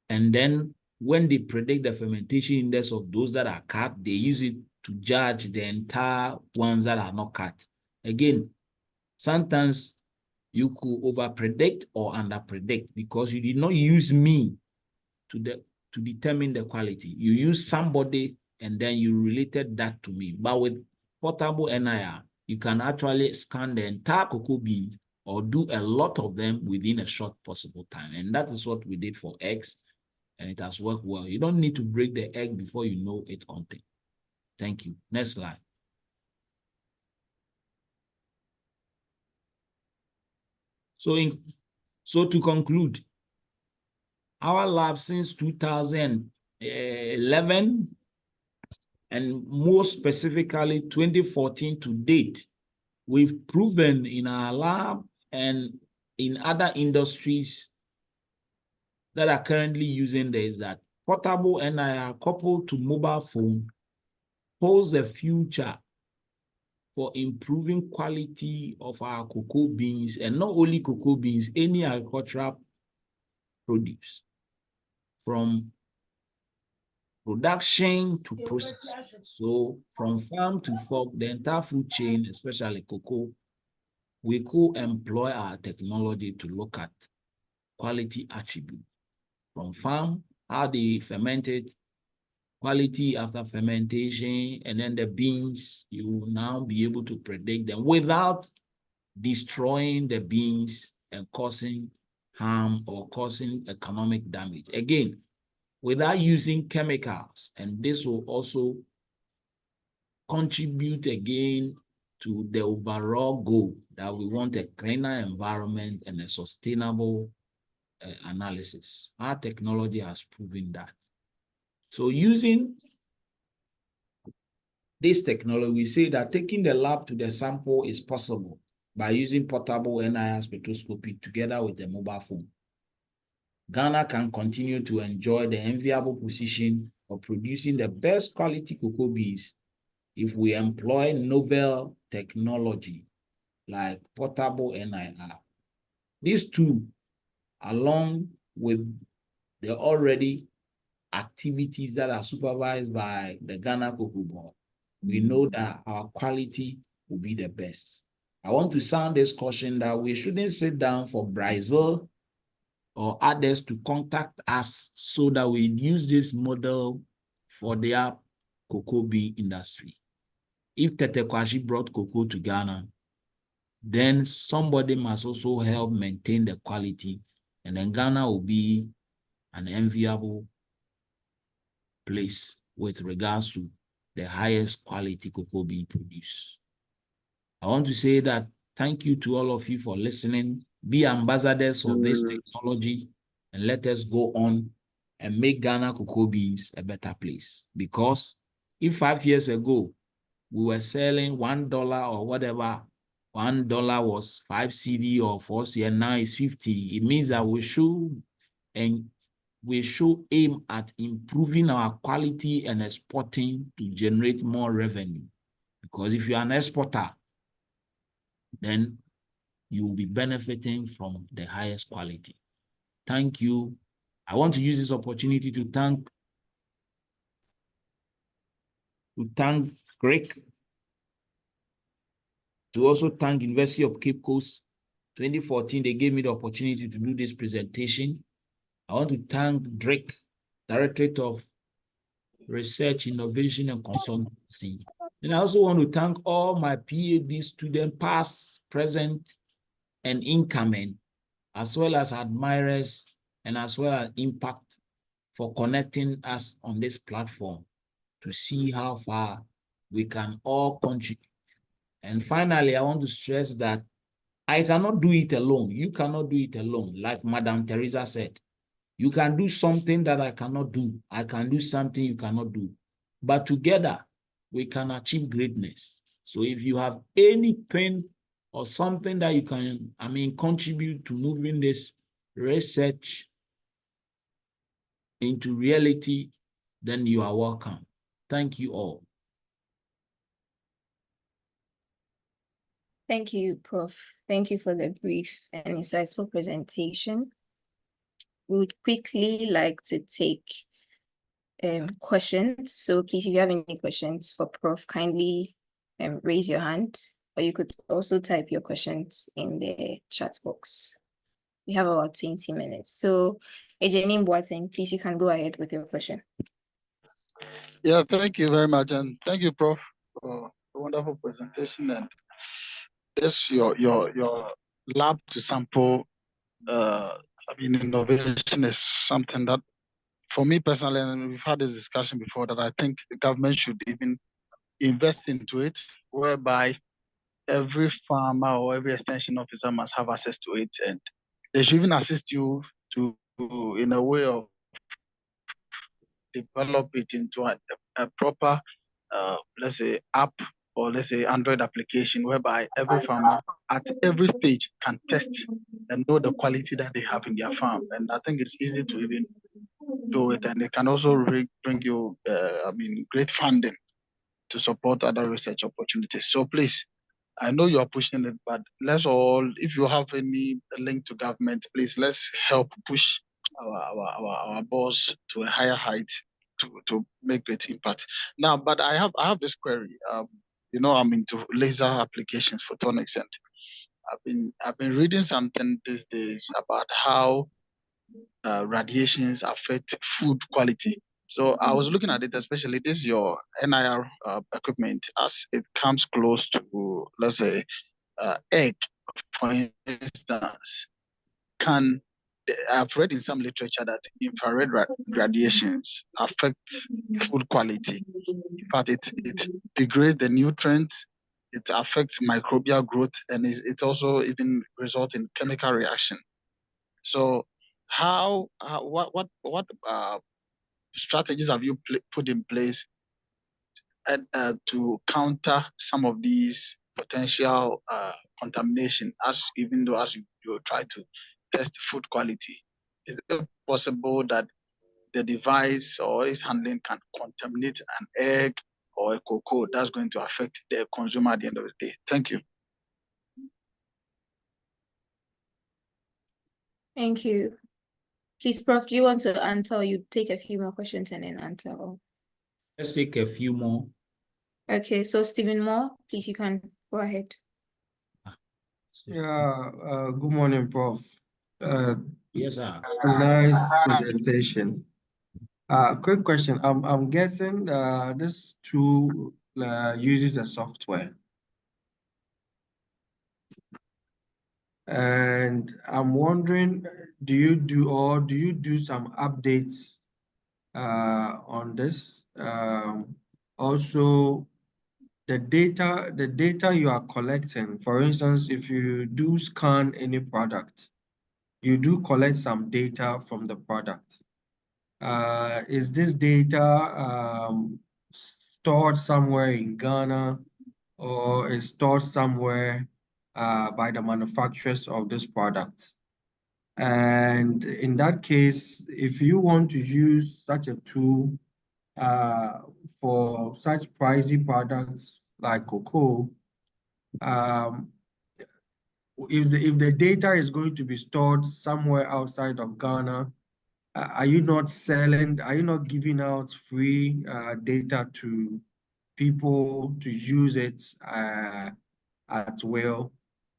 And then when they predict the fermentation index of those that are cut, they use it to judge the entire ones that are not cut. Again, sometimes you could over-predict or under-predict because you did not use me to determine the quality. You use somebody and then you related that to me. But with portable NIR, you can actually scan the entire cocoa beans or do a lot of them within a short possible time. And that is what we did for eggs, and it has worked well. You don't need to break the egg before you know its content. Thank you. Next slide. So to conclude, our lab since 2011, and more specifically 2014 to date, we've proven in our lab and in other industries that are currently using this, that portable NIR coupled to mobile phone holds the future for improving quality of our cocoa beans, and not only cocoa beans, any agricultural produce, from production to processing. So from farm to fork, the entire food chain, especially cocoa, we could employ our technology to look at quality attributes. From farm, how they ferment it, quality after fermentation, and then the beans, you will now be able to predict them without destroying the beans and causing harm or causing economic damage. Again, without using chemicals, and this will also contribute again to the overall goal that we want a cleaner environment and a sustainable analysis. Our technology has proven that. So using this technology, we say that taking the lab to the sample is possible by using portable NIR spectroscopy together with a mobile phone. Ghana can continue to enjoy the enviable position of producing the best quality cocoa beans if we employ novel technology like portable NIR. These two, along with the already activities that are supervised by the Ghana Cocoa Board, we know that our quality will be the best. I want to sound this caution that we shouldn't sit down for Brazil or others to contact us so that we use this model for their cocoa bean industry. If Tete Kwashi brought cocoa to Ghana, then somebody must also help maintain the quality, and then Ghana will be an enviable place with regards to the highest quality cocoa being produced. I want to say that thank you to all of you for listening. Be ambassadors of this technology, and let us go on and make Ghana cocoa beans a better place. Because if 5 years ago we were selling $1 or whatever, $1 was 5 CD or 4 CD, and now it's 50, it means that we should aim at improving our quality and exporting to generate more revenue. Because if you're an exporter, then you will be benefiting from the highest quality. Thank you. I want to use this opportunity to thank GRIC, to also thank University of Cape Coast. 2014, they gave me the opportunity to do this presentation. I want to thank GRIC, Directorate of Research, Innovation, and Consultancy. And I also want to thank all my PhD students, past, present, and incoming, as well as admirers, and as well as Impact, for connecting us on this platform to see how far we can all contribute. And finally, I want to stress that I cannot do it alone. You cannot do it alone. Like Madam Teresa said, you can do something that I cannot do. I can do something you cannot do. But together, we can achieve greatness. So if you have any pen or something that you can, contribute to moving this research into reality, then you are welcome. Thank you all. Thank you, Prof. Thank you for the brief and insightful presentation. We would quickly like to take questions. So please, if you have any questions for Prof, kindly raise your hand, or you could also type your questions in the chat box. We have about 20 minutes. So Engineer Boateng, please, you can go ahead with your question. Yeah, thank you very much. And thank you, Prof, for a wonderful presentation. And this, your lab to sample, innovation is something that, for me personally, and we've had this discussion before, that I think the government should even invest into it, whereby every farmer or every extension officer must have access to it, and they should even assist you to in a way of develop it into a proper, let's say, app, or let's say Android application, whereby every farmer at every stage can test and know the quality that they have in their farm. And I think it's easy to even do it, and they can also bring you, great funding to support other research opportunities. So please, I know you are pushing it, but let's all, if you have any link to government, please let's help push our boss to a higher height to make great impact. Now, but I have this query. I'm into laser applications, photonics, and I've been reading something these days about how radiations affect food quality. So I was looking at it, especially this your NIR equipment, as it comes close to, let's say, egg, for instance. I've read in some literature that infrared radiations affect food quality. In fact, it degrades the nutrients, it affects microbial growth, and it also even results in chemical reaction. So what strategies have you put in place to counter some of these potential contamination, even though as you try to test food quality? Is it possible that the device or its handling can contaminate an egg or a cocoa that's going to affect the consumer at the end of the day? Thank you. Thank you. Please, Prof, do you want to answer, or you take a few more questions and then answer? Let's take a few more. Okay, so Stephen Moore, please, you can go ahead. Yeah, good morning, Prof. Yes, sir. Nice presentation. Quick question. I'm guessing this tool uses a software. And I'm wondering, do you do some updates on this? Also, the data you are collecting, for instance, if you do scan any product, you do collect some data from the product. Is this data stored somewhere in Ghana, or is stored somewhere by the manufacturers of this product? And in that case, if you want to use such a tool for such pricey products like cocoa, if the data is going to be stored somewhere outside of Ghana, are you not giving out free data to people to use it at will?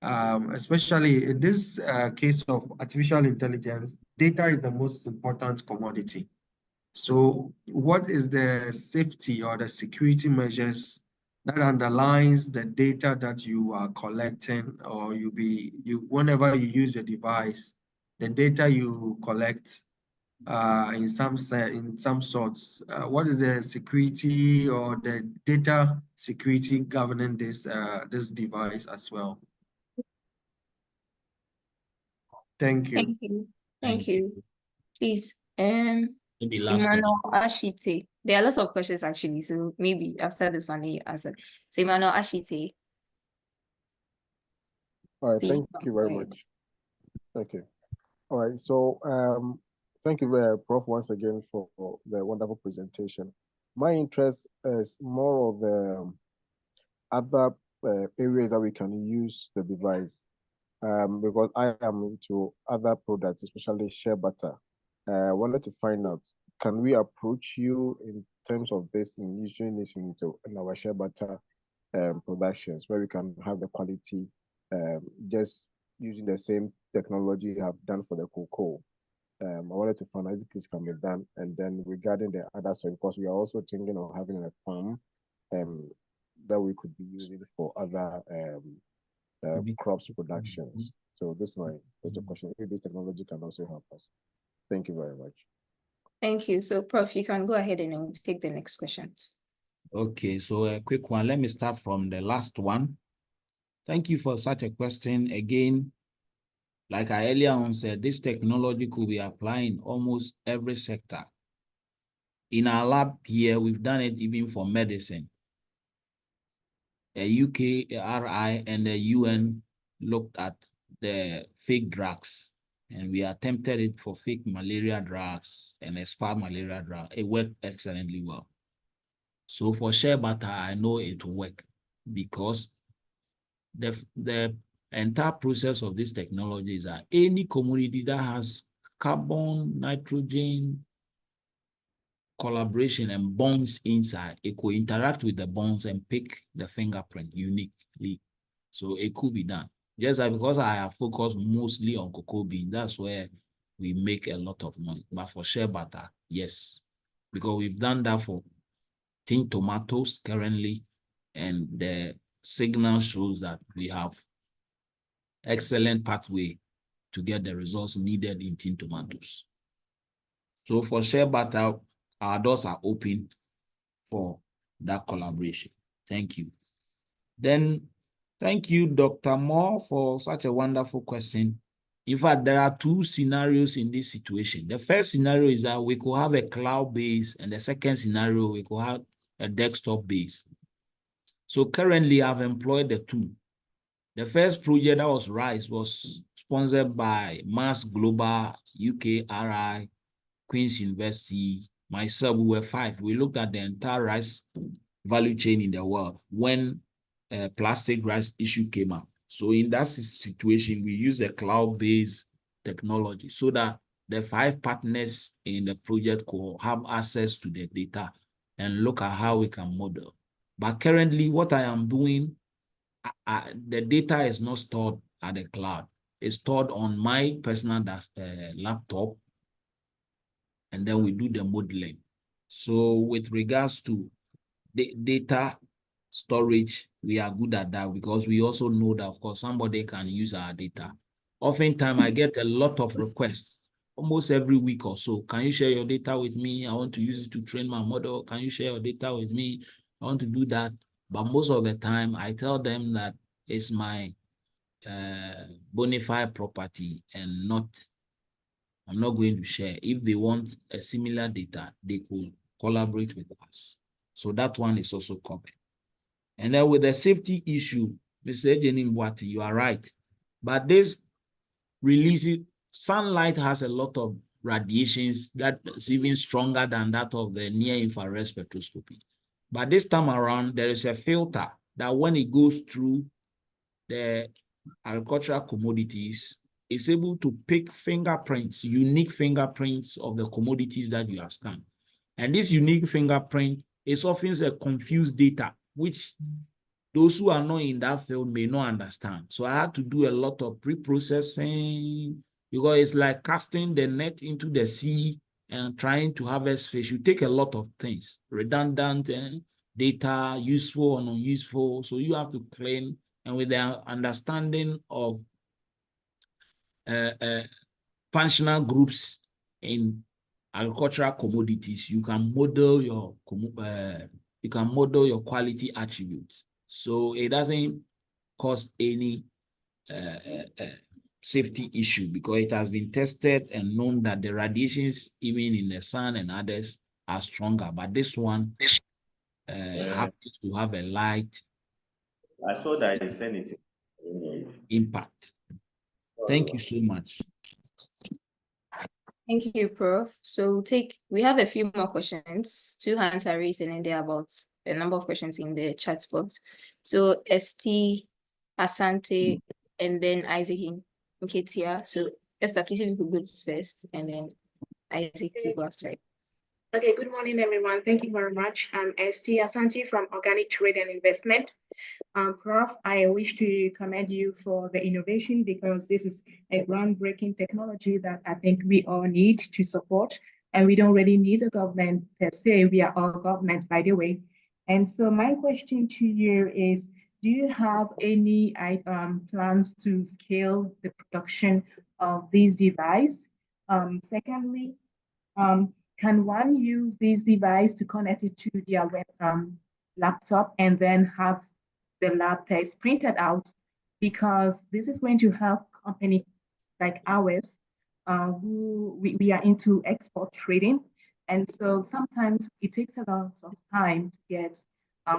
Especially in this case of artificial intelligence, data is the most important commodity. So what is the safety or the security measures that underlines the data that you are collecting, or whenever you use the device, the data you collect in some sorts, what is the security or the data security governing this device as well? Thank you. Thank you. Thank you. Please, Emmanuel Ashite. There are lots of questions actually, so maybe after this one you answer. So Emmanuel Ashite. All right, thank you very much. Okay. All right, so thank you, Prof, once again for the wonderful presentation. My interest is more of the other areas that we can use the device, because I am into other products, especially shea butter. I wanted to find out, can we approach you in terms of this in using this in our shea butter productions, where we can have the quality just using the same technology you have done for the cocoa? I wanted to find out if this can be done. And then regarding the other soil, because we are also thinking of having a farm that we could be using for other crops productions. So this is my question, if this technology can also help us. Thank you very much. Thank you. So Prof, you can go ahead and we'll take the next questions. Okay, so a quick one. Let me start from the last one. Thank you for such a question. Again, like I earlier on said, this technology could be applied in almost every sector. In our lab here, we've done it even for medicine. A UKRI and the UN looked at the fake drugs, and we attempted it for fake malaria drugs and expired malaria drug. It worked excellently well. So for shea butter, I know it will work because the entire process of this technology is that any commodity that has carbon, nitrogen, collaboration and bonds inside, it could interact with the bonds and pick the fingerprint uniquely. So it could be done. Just like because I have focused mostly on cocoa bean, that's where we make a lot of money. But for shea butter, yes, because we've done that for tin tomatoes currently, and the signal shows that we have excellent pathway to get the results needed in tin tomatoes. So for shea butter, our doors are open for that collaboration. Thank you. Then, thank you, Dr. Moore, for such a wonderful question. In fact, there are two scenarios in this situation. The first scenario is that we could have a cloud base, and the second scenario, we could have a desktop base. So currently, I've employed the two. The first project that was RISE was sponsored by Mass Global, UKRI, Queen's University, myself. We were 5. We looked at the entire rice value chain in the world when plastic rice issue came up. So in that situation, we use a cloud-based technology so that the 5 partners in the project could have access to the data and look at how we can model. But currently, what I am doing, the data is not stored at the cloud. It's stored on my personal laptop, and then we do the modeling. So with regards to the data storage, we are good at that because we also know that, of course, somebody can use our data. Oftentimes, I get a lot of requests almost every week or so. Can you share your data with me? I want to use it to train my model. Can you share your data with me? I want to do that. But most of the time, I tell them that it's my bona fide property and I'm not going to share. If they want a similar data, they could collaborate with us. So that one is also covered. And then with the safety issue, Mr. Ejenimwati, you are right. But this releases, sunlight has a lot of radiations that is even stronger than that of the near-infrared spectroscopy. But this time around, there is a filter that when it goes through the agricultural commodities, is able to pick fingerprints, unique fingerprints of the commodities that you have scanned. And this unique fingerprint is often a confused data, which those who are not in that field may not understand. So I had to do a lot of pre-processing because it's like casting the net into the sea and trying to harvest fish. You take a lot of things, redundant data, useful or unuseful. So you have to clean, and with the understanding of functional groups in agricultural commodities, you can model your quality attributes. So it doesn't cause any safety issue because it has been tested and known that the radiations, even in the sun and others, are stronger. But this one happens to have a light. I saw that you sent it. Impact. Thank you so much. Thank you, Prof. So we have a few more questions. 2 hands are raised, and then there are about a number of questions in the chat box. So ST, Asante, and then Isaac Nketia. So Esther, please if you could go first, and then Isaac will go after. Okay, good morning, everyone. Thank you very much. I'm ST Asante from Organic Trade and Investment. Prof, I wish to commend you for the innovation because this is a groundbreaking technology that I think we all need to support. And we don't really need the government per se. We are all government, by the way. And so my question to you is, do you have any plans to scale the production of these devices? Secondly, can one use this device to connect it to their web laptop and then have the lab test printed out? Because this is going to help companies like ours who we are into export trading. And so sometimes it takes a lot of time to get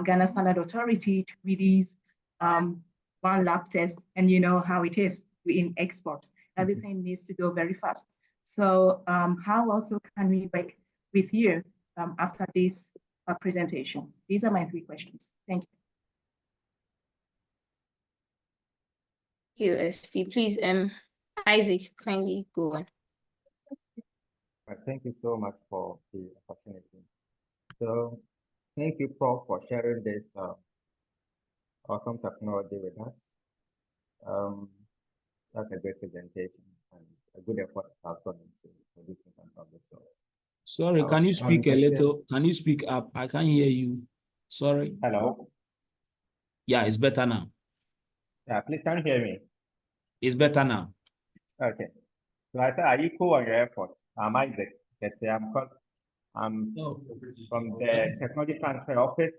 Ghana Standard Authority to release one lab test, and you know how it is. in export. Everything needs to go very fast. So how also can we work with you after this presentation? These are my 3 questions. Thank you. Thank you, ST. Please, Isaac, kindly go on. Thank you so much for the opportunity. So thank you, Prof, for sharing this awesome technology with us. That's a great presentation and a good effort has gone into producing something of the sort. Sorry, can you speak a little? Can you speak up? I can't hear you. Sorry. Hello. Yeah, it's better now. Yeah, please can you hear me? It's better now. Okay. So I said, are you cool on your efforts? I'm Isaac. I'm from the Technology Transfer Office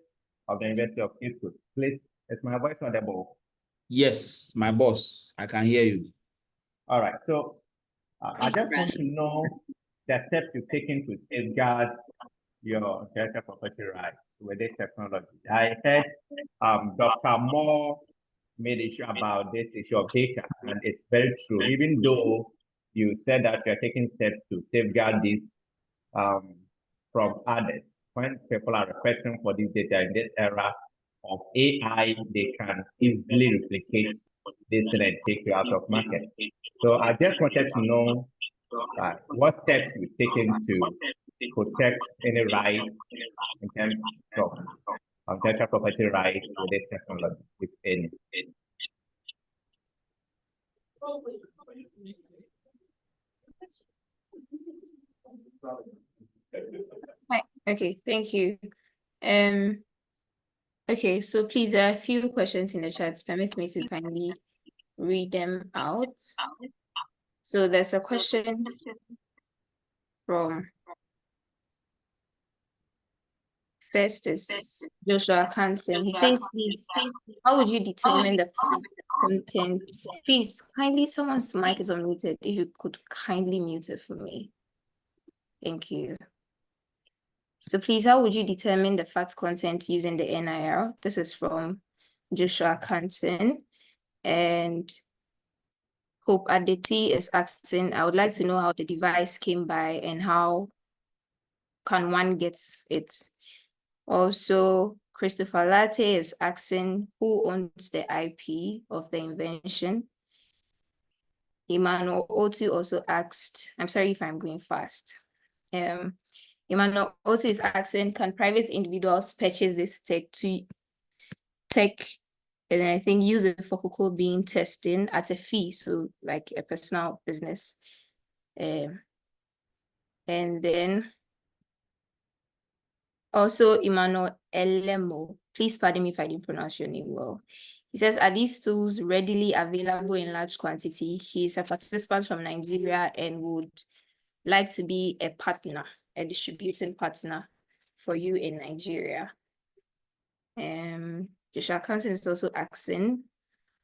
of the University of Cape Coast. Please, is my voice audible? Yes, my boss. I can hear you. All right. So I just want to know the steps you've taken to safeguard your intellectual property rights with this technology. I heard Dr. Moore made issue about this issue of data, and it's very true. Even though you said that you're taking steps to safeguard this from others, when people are requesting for this data in this era of AI, they can easily replicate this and take you out of market. So I just wanted to know what steps you've taken to protect any rights in terms of intellectual property rights with this technology, if any. Okay, thank you. Okay, so please, there are a few questions in the chat. Permit me to kindly read them out. So there's a question from first is Joshua Kansen. He says, please, how would you determine the content? Please, kindly, someone's mic is unmuted. If you could kindly mute it for me. Thank you. So please, how would you determine the fact content using the NIR? This is from Joshua Kansen. And Hope Aditi is asking, I would like to know how the device came by and how can one get it? Also, Christopher Latte is asking, who owns the IP of the invention? Emmanuel Oti also asked, I'm sorry if I'm going fast. Emmanuel also is asking, can private individuals purchase this tech and I think use it for cocoa bean testing at a fee, so like a personal business? And then also Emmanuel Elemo, please pardon me if I didn't pronounce your name well. He says, are these tools readily available in large quantity? He is a participant from Nigeria and would like to be a partner, a distributing partner for you in Nigeria. Joshua Kansen is also asking,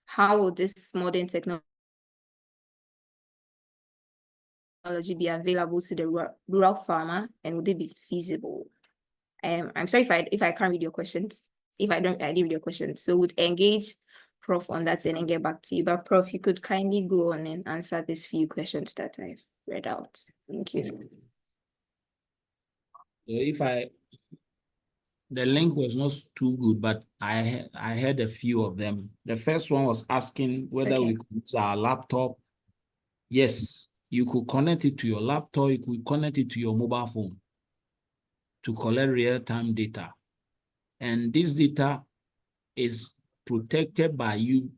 how will this modern technology be available to the rural farmer, and would it be feasible? I'm sorry if I can't read your questions. If I didn't read your questions, so would engage Prof on that and then get back to you. But Prof, you could kindly go on and answer these few questions that I've read out. Thank you. The link was not too good, but I heard a few of them. The first one was asking whether we could use our laptop. Yes, you could connect it to your laptop, you could connect it to your mobile phone to collect real-time data. And this data is protected by you.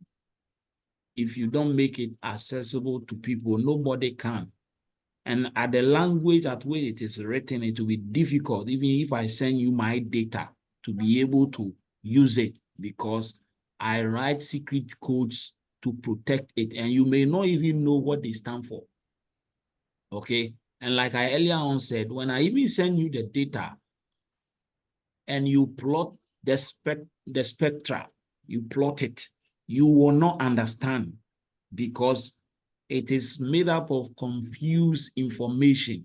If you don't make it accessible to people, nobody can. And at the language at which it is written, it will be difficult, even if I send you my data, to be able to use it, because I write secret codes to protect it, and you may not even know what they stand for. Okay? And like I earlier on said, when I even send you the data and you plot the spectra, you plot it, you will not understand, because it is made up of confused information,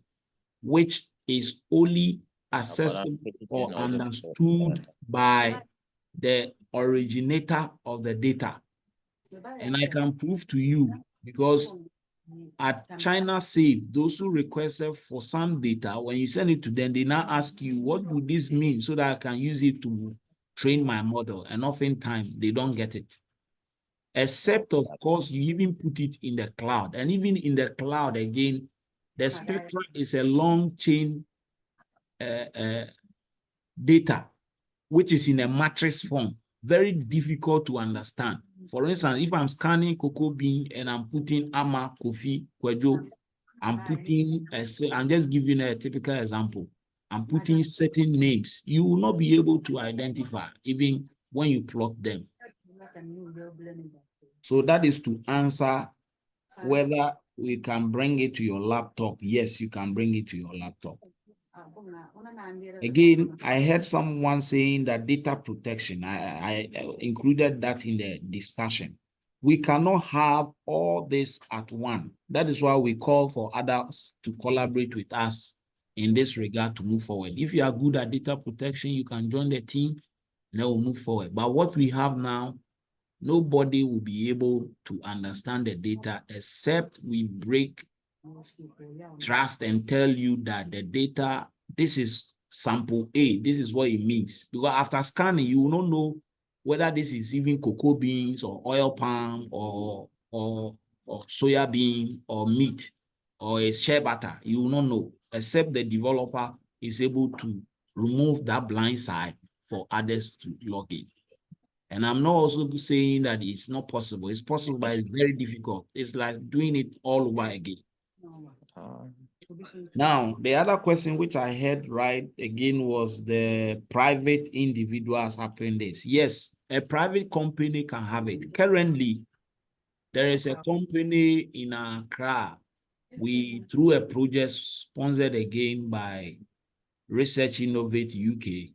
which is only accessible or understood by the originator of the data. And I can prove to you because at China Safe, those who requested for some data, when you send it to them, they now ask you, what would this mean so that I can use it to train my model? And oftentimes they don't get it. Except, of course, you even put it in the cloud. And even in the cloud, again, the spectrum is a long chain data, which is in a matrix form, very difficult to understand. For instance, if I'm scanning cocoa bean and I'm putting Ama, Kofi, Kwejo, I'm just giving a typical example. I'm putting certain names. You will not be able to identify even when you plot them. So that is to answer whether we can bring it to your laptop. Yes, you can bring it to your laptop. Again, I heard someone saying that data protection, I included that in the discussion. We cannot have all this at one. That is why we call for others to collaborate with us in this regard to move forward. If you are good at data protection, you can join the team and then we'll move forward. But what we have now, nobody will be able to understand the data except we break trust and tell you that the data, this is sample A, this is what it means. Because after scanning, you will not know whether this is even cocoa beans or oil palm or soya bean or meat or a shea butter. You will not know, except the developer is able to remove that blind side for others to log in. And I'm not also saying that it's not possible. It's possible, but it's very difficult. It's like doing it all over again. Now, the other question which I heard right again was the private individuals having this. Yes, a private company can have it. Currently, there is a company in Accra. We, through a project sponsored again by Research Innovate UK,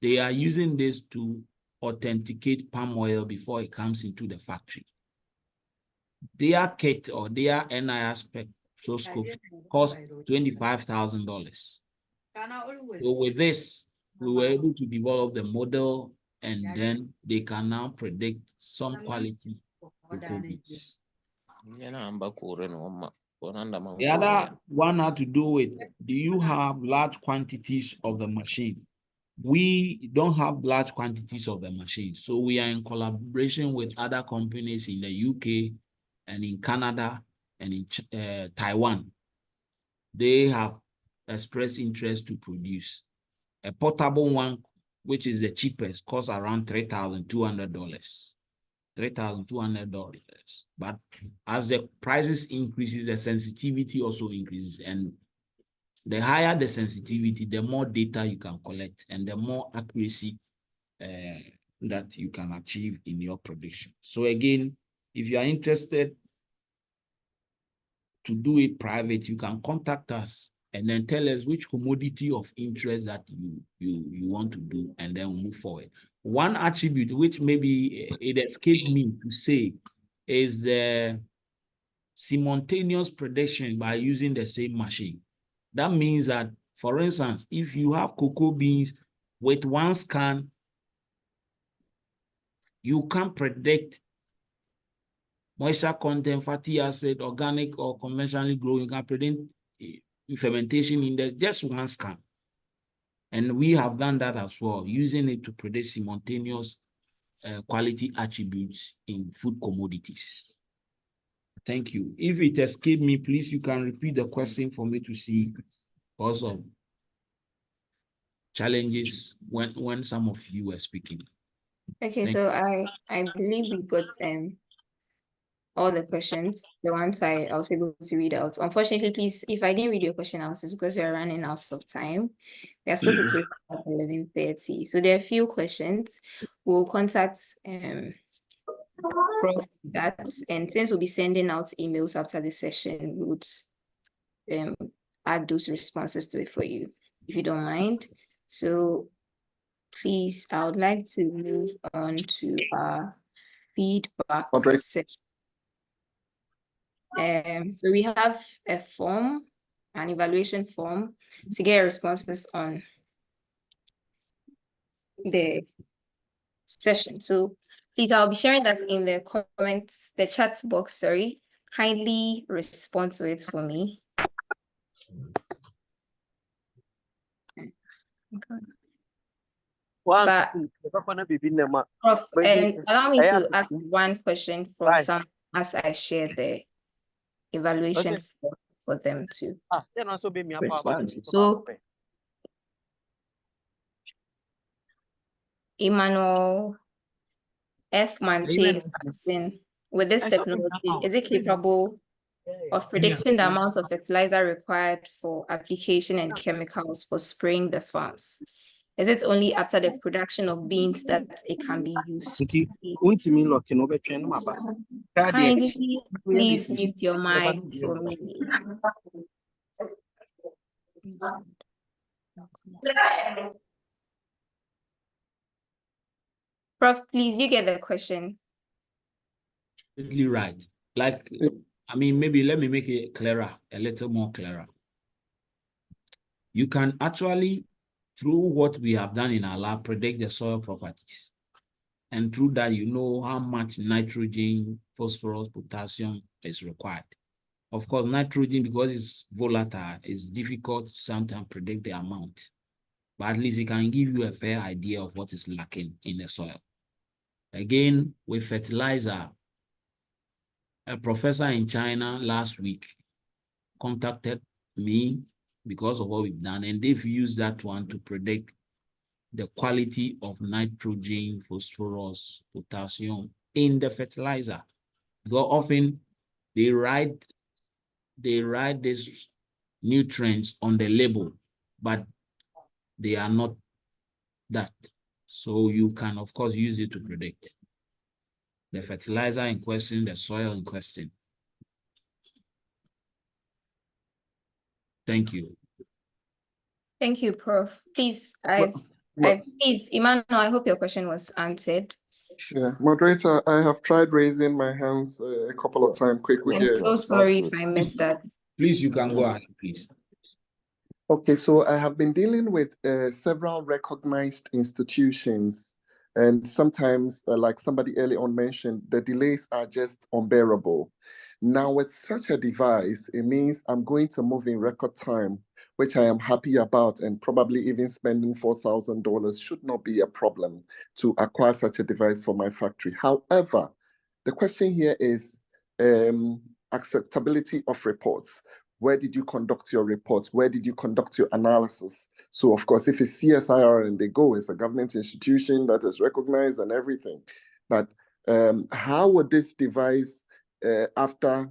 they are using this to authenticate palm oil before it comes into the factory. Their kit or their NIR spectroscope cost $25,000. So with this, we were able to develop the model, and then they can now predict some quality cocoa beans. The other one had to do with, do you have large quantities of the machine? We don't have large quantities of the machine. So we are in collaboration with other companies in the UK and in Canada and in Taiwan. They have expressed interest to produce. A portable one, which is the cheapest, costs around $3,200. $3,200. But as the prices increases, the sensitivity also increases. And the higher the sensitivity, the more data you can collect and the more accuracy that you can achieve in your prediction. So again, if you are interested to do it private, you can contact us and then tell us which commodity of interest that you want to do, and then we'll move forward. One attribute which maybe it escaped me to say is the simultaneous prediction by using the same machine. That means that, for instance, if you have cocoa beans with one scan, you can predict moisture content, fatty acid, organic or conventionally grown. You can predict fermentation in just one scan. And we have done that as well, using it to predict simultaneous quality attributes in food commodities. Thank you. If it escaped me, please, you can repeat the question for me to see because of challenges when some of you were speaking. Okay, so I believe we got all the questions, the ones I was able to read out. Unfortunately, please, if I didn't read your question out, it's because we are running out of time. We are supposed to close at 11:30. So there are a few questions. We'll contact Prof that, and since we'll be sending out emails after the session, we would add those responses to it for you, if you don't mind. So please, I would like to move on to our feedback section. So we have a form, an evaluation form to get responses on the session. So Please, I'll be sharing that in the comments, the chat box, sorry. Kindly respond to it for me. Okay. But Prof, allow me to ask one question from some as I share the evaluation for them to respond. So, Emmanuel F. Mante is asking, with this technology, is it capable of predicting the amount of fertilizer required for application and chemicals for spraying the farms? Is it only after the production of beans that it can be used? Kindly, please mute your mic for me. Prof, please, you get the question. Absolutely right. Like, I mean, maybe let me make it clearer, a little more clearer. You can actually, through what we have done in our lab, predict the soil properties. And through that, you know how much nitrogen, phosphorus, potassium is required. Of course, nitrogen, because it's volatile, it's difficult to sometimes predict the amount. But at least it can give you a fair idea of what is lacking in the soil. Again, with fertilizer, a professor in China last week contacted me because of what we've done, and they've used that one to predict the quality of nitrogen, phosphorus, potassium in the fertilizer. Because often they write these nutrients on the label, but they are not that. So you can, of course, use it to predict the fertilizer in question, the soil in question. Thank you. Thank you, Prof. Please, please, Emmanuel, I hope your question was answered. Yeah, moderator, I have tried raising my hands a couple of times quickly. I'm so sorry if I missed that. Please, you can go ahead, please. Okay, so I have been dealing with several recognized institutions, and sometimes, like somebody early on mentioned, the delays are just unbearable. Now, with such a device, it means I'm going to move in record time, which I am happy about, and probably even spending $4,000 should not be a problem to acquire such a device for my factory. However, the question here is acceptability of reports. Where did you conduct your reports? Where did you conduct your analysis? So, of course, if it's CSIR and they go, it's a government institution that is recognized and everything. But how would this device, after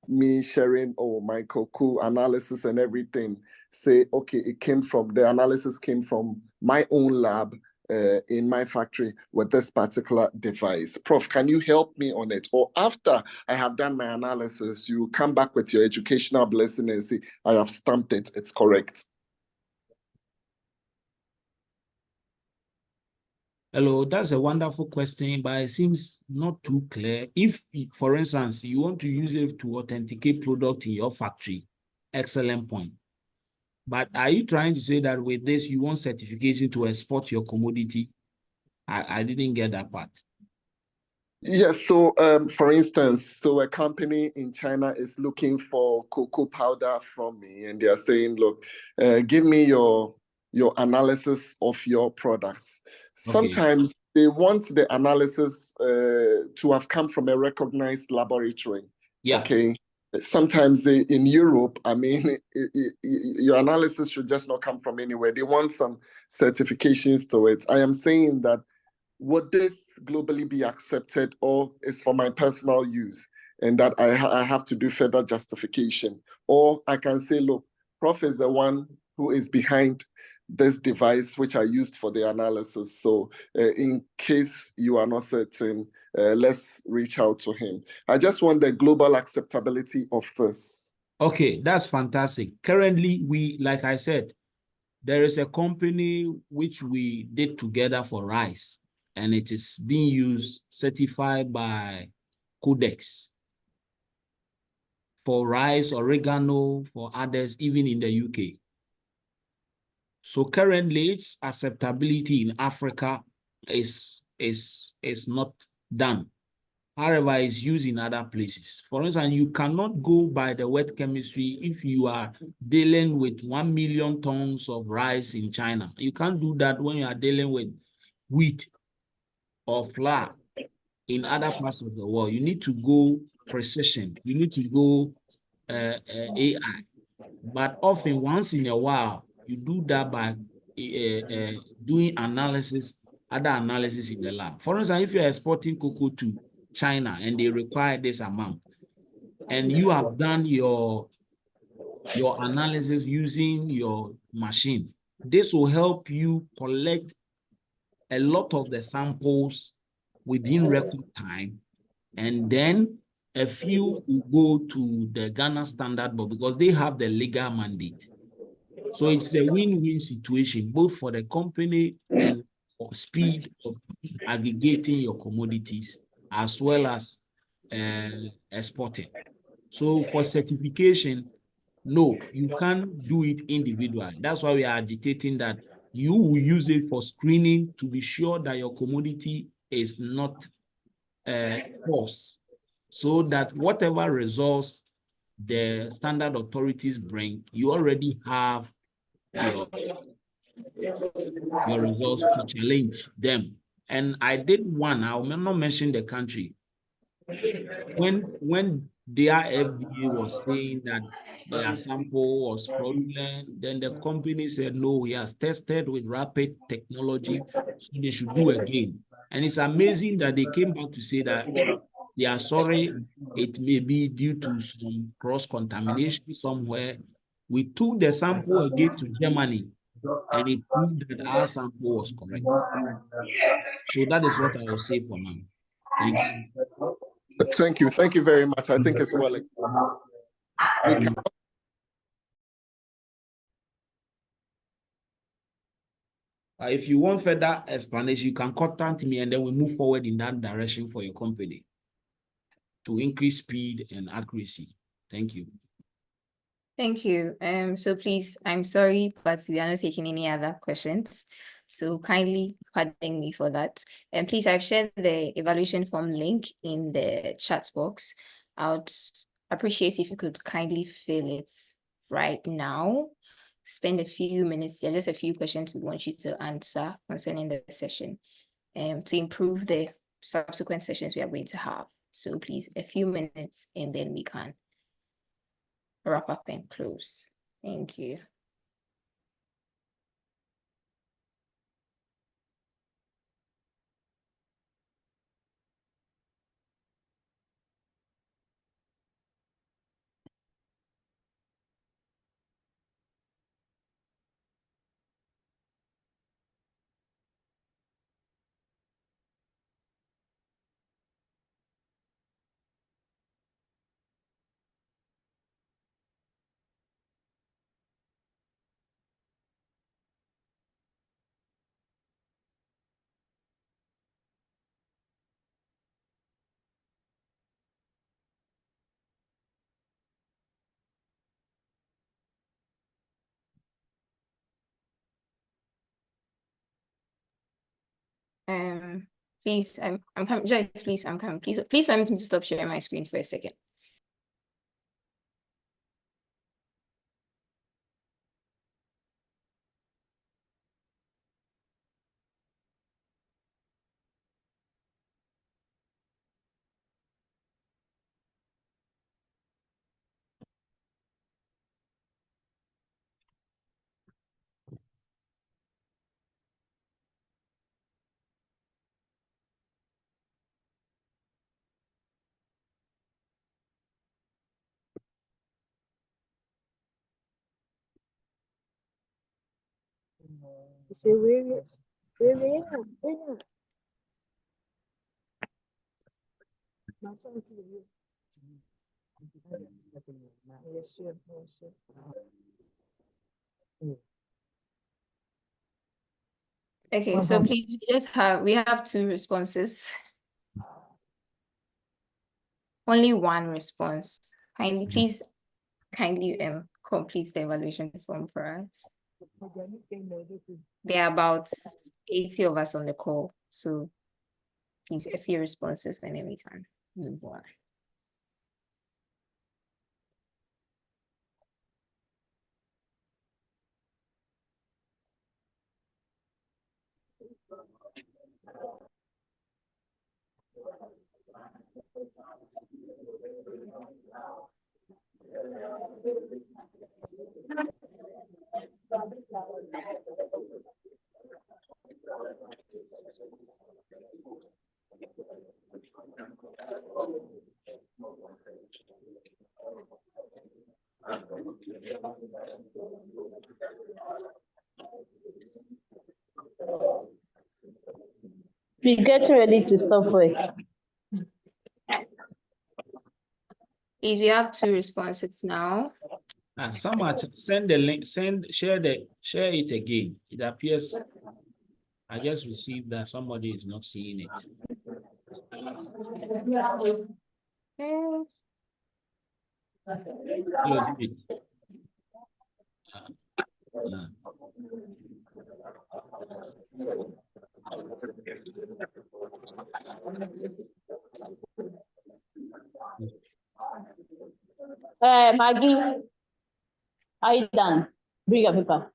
me sharing my COCO analysis and everything, say, okay, the analysis came from my own lab in my factory with this particular device? Prof, can you help me on it? Or after I have done my analysis, you come back with your educational blessing and say, I have stamped it, it's correct. Hello, that's a wonderful question, but it seems not too clear. If, for instance, you want to use it to authenticate product in your factory, excellent point. But are you trying to say that with this, you want certification to export your commodity? I didn't get that part. Yes, so for instance, a company in China is looking for cocoa powder from me, and they are saying, look, give me your analysis of your products. Okay. Sometimes they want the analysis to have come from a recognized laboratory. Yeah. Okay. Sometimes in Europe, I mean, your analysis should just not come from anywhere. They want some certifications to it. I am saying that would this globally be accepted, or is for my personal use, and that I have to do further justification? Or I can say, look, Prof is the one who is behind this device which I used for the analysis. So in case you are not certain, let's reach out to him. I just want the global acceptability of this. Okay, that's fantastic. Currently, like I said, there is a company which we did together for rice, and it is being used, certified by Codex for rice, oregano, for others, even in the UK. So currently, its acceptability in Africa is is not done. However, it's used in other places. For instance, you cannot go by the wet chemistry if you are dealing with 1 million tons of rice in China. You can't do that when you are dealing with wheat or flour in other parts of the world. You need to go precision. You need to go AI. But often, once in a while, you do that by doing analysis, other analysis in the lab. For instance, if you're exporting cocoa to China and they require this amount, and you have done your analysis using your machine, this will help you collect a lot of the samples within record time, and then a few will go to the Ghana Standard Board because they have the legal mandate. So it's a win-win situation, both for the company and for speed of aggregating your commodities, as well as exporting. So for certification, no, you can't do it individually. That's why we are agitating that you will use it for screening to be sure that your commodity is not false, so that whatever results the standard authorities bring, you already have your results to challenge them. And I did one, I will not mention the country. When their FDA was saying that their sample was fraudulent, then the company said, no, he has tested with rapid technology, so they should do again. And it's amazing that they came back to say that they are sorry, it may be due to some cross-contamination somewhere. We took the sample again to Germany, and it proved that our sample was correct. So that is what I will say for now. Thank you. Thank you very much. I think it's well. We can... If you want further explanation, you can contact me, and then we move forward in that direction for your company to increase speed and accuracy. Thank you. Thank you. So please, I'm sorry, but we are not taking any other questions. So kindly pardon me for that. And please, I've shared the evaluation form link in the chat box. I would appreciate if you could kindly fill it right now. Spend a few minutes, just a few questions we want you to answer concerning the session, to improve the subsequent sessions we are going to have. So please, a few minutes, and then we can wrap up and close. Thank you. Please, I'm coming. Joyce, please, I'm coming. Please permit me to stop sharing my screen for a second. Okay, so please, we have 2 responses. Only 1 response. Please kindly complete the evaluation form for us. There are about 80 of us on the call, so Please, a few responses, and then we can move on. We get ready to stop work. Please, we have 2 responses now. Someone send the link, share it again. It appears I just received that somebody is not seeing it. Hello, David. Maggie, are you done? Bring your paper.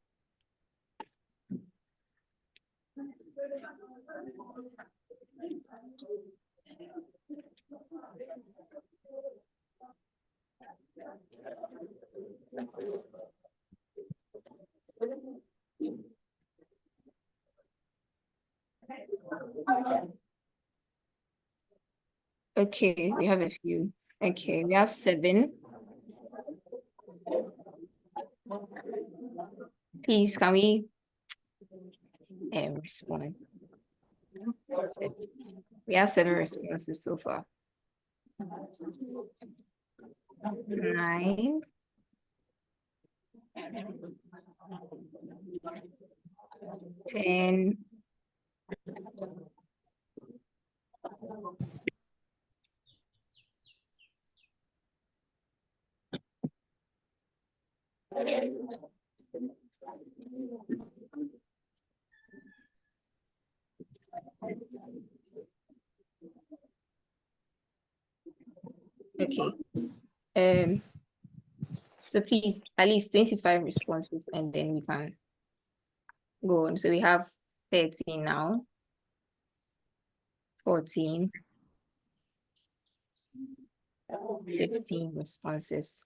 Okay, we have a few. Okay, we have 7. Please, can we respond? We have 7 responses so far. 9. 10. 'Kay. So please, at least 25 responses, and then we can go on. So we have 13 now. 14. 15 responses.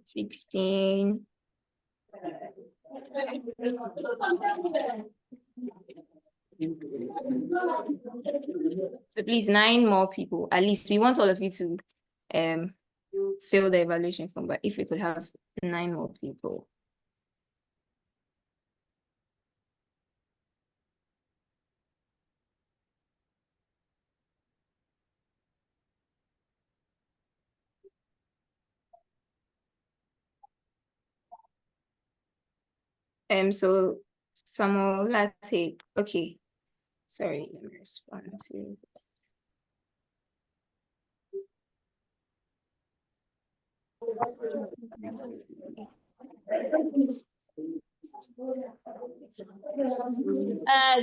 16. So please, 9 more people. At least we want all of you to fill the evaluation form, but if we could have 9 more people. So Samuel Latte, okay. Sorry, let me respond to this.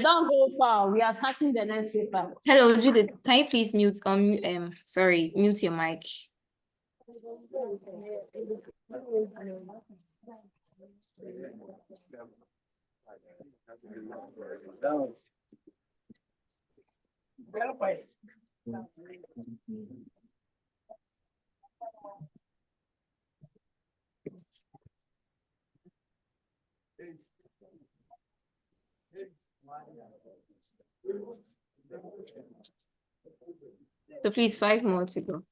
Don't go far. We are starting the next paper. Hello, Judith. Can you please mute mute your mic? So please, 5 more to go.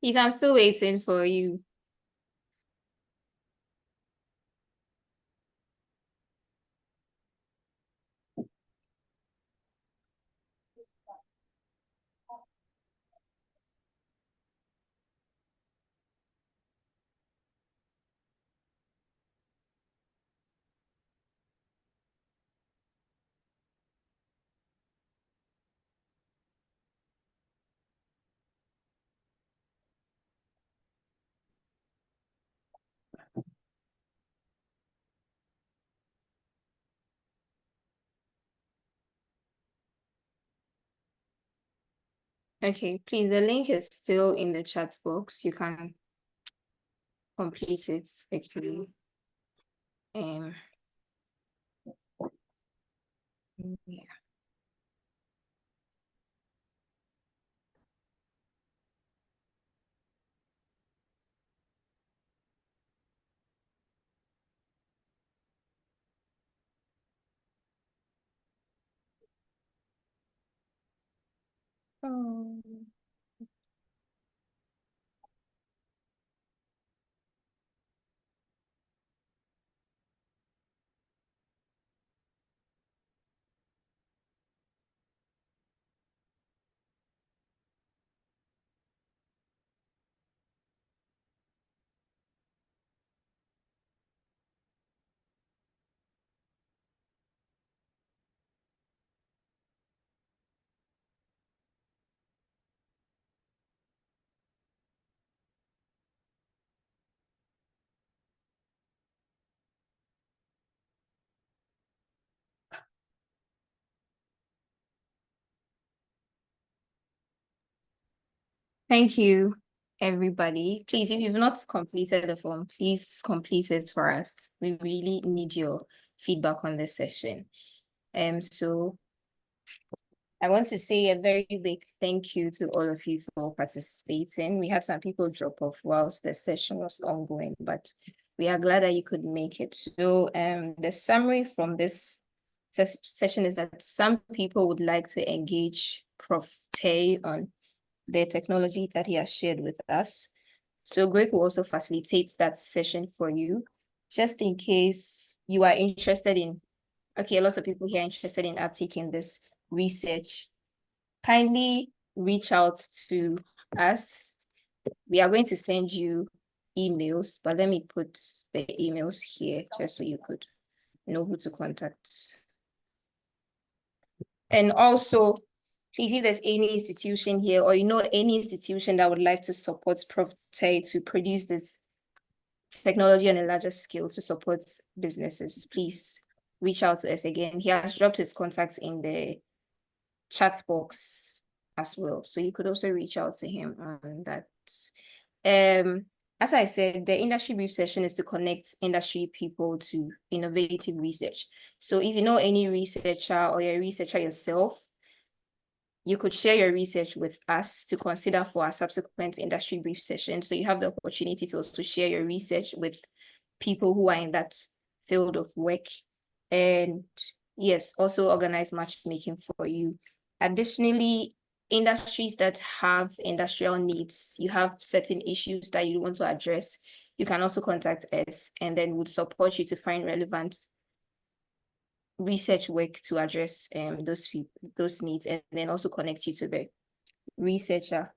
Please, I'm still waiting for you. Okay, please, the link is still in the chat box. You can complete it actually. Yeah. Oh. Thank you, everybody. Please, if you've not completed the form, please complete it for us. We really need your feedback on this session. So I want to say a very big thank you to all of you for participating. We had some people drop off whilst the session was ongoing, but we are glad that you could make it. So the summary from this session is that some people would like to engage Prof Teye on the technology that he has shared with us. So GRIC will also facilitate that session for you, just in case you are interested in, okay, lots of people here are interested in uptaking this research. Kindly reach out to us. We are going to send you emails, but let me put the emails here just so you could know who to contact. And also, please, if there's any institution here or you know any institution that would like to support Prof Teye to produce this technology on a larger scale to support businesses, please reach out to us again. He has dropped his contacts in the chat box as well. So you could also reach out to him on that. As I said, the industry brief session is to connect industry people to innovative research. So if you know any researcher or you're a researcher yourself, you could share your research with us to consider for our subsequent industry brief session. So you have the opportunity to also share your research with people who are in that field of work. And yes, also organize matchmaking for you. Additionally, industries that have industrial needs, you have certain issues that you want to address, you can also contact us and then we'll support you to find relevant research work to address those needs and then also connect you to the researcher.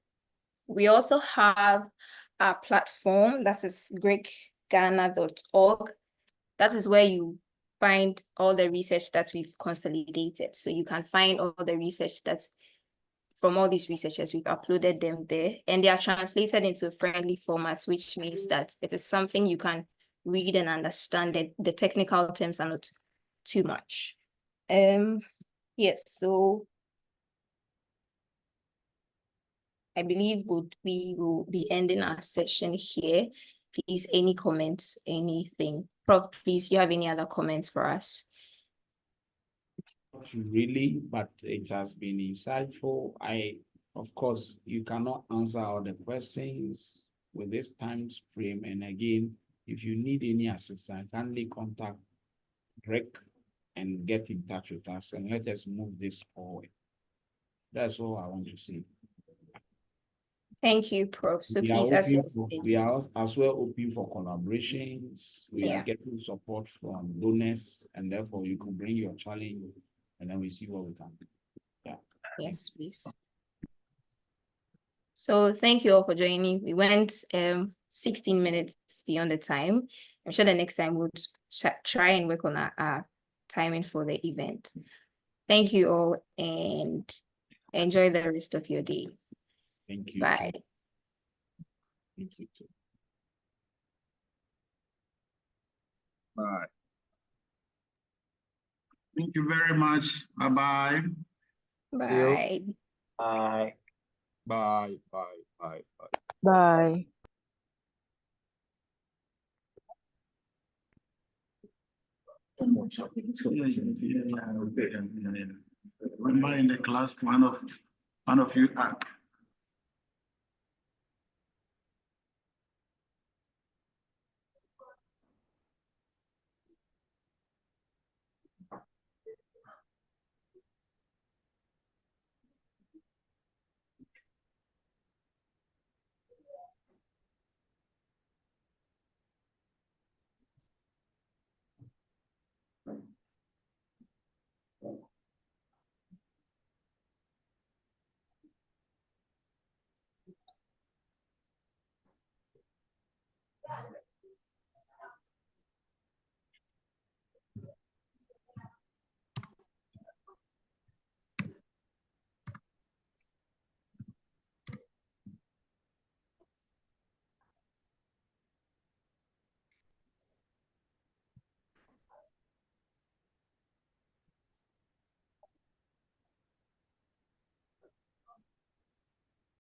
We also have a platform that is gricghana.org. That is where you find all the research that we've consolidated. So you can find all the research that's from all these researchers. We've uploaded them there, and they are translated into friendly formats, which means that it is something you can read and understand. That the technical terms are not too much. Yes, so I believe we will be ending our session here. Please, any comments, anything? Prof, please, you have any other comments for us? Not really, but it has been insightful. Of course, you cannot answer all the questions with this time frame. And again, if you need any assistance, kindly contact GRIC and get in touch with us, and let us move this forward. That's all I want to say. Thank you, Prof. So We please, we are as well open for collaborations. We are getting support from donors, and therefore you can bring your challenge, and then we see what we can do. Yeah. Yes, please. So thank you all for joining. We went 16 minutes beyond the time. I'm sure the next time we'll try and work on our timing for the event. Thank you all, and enjoy the rest of your day. Thank you. Bye. Thank you too. Bye. Thank you very much. Bye-bye. Bye. Bye. Bye. Bye. Bye. Bye. Remember in the class, one of you act.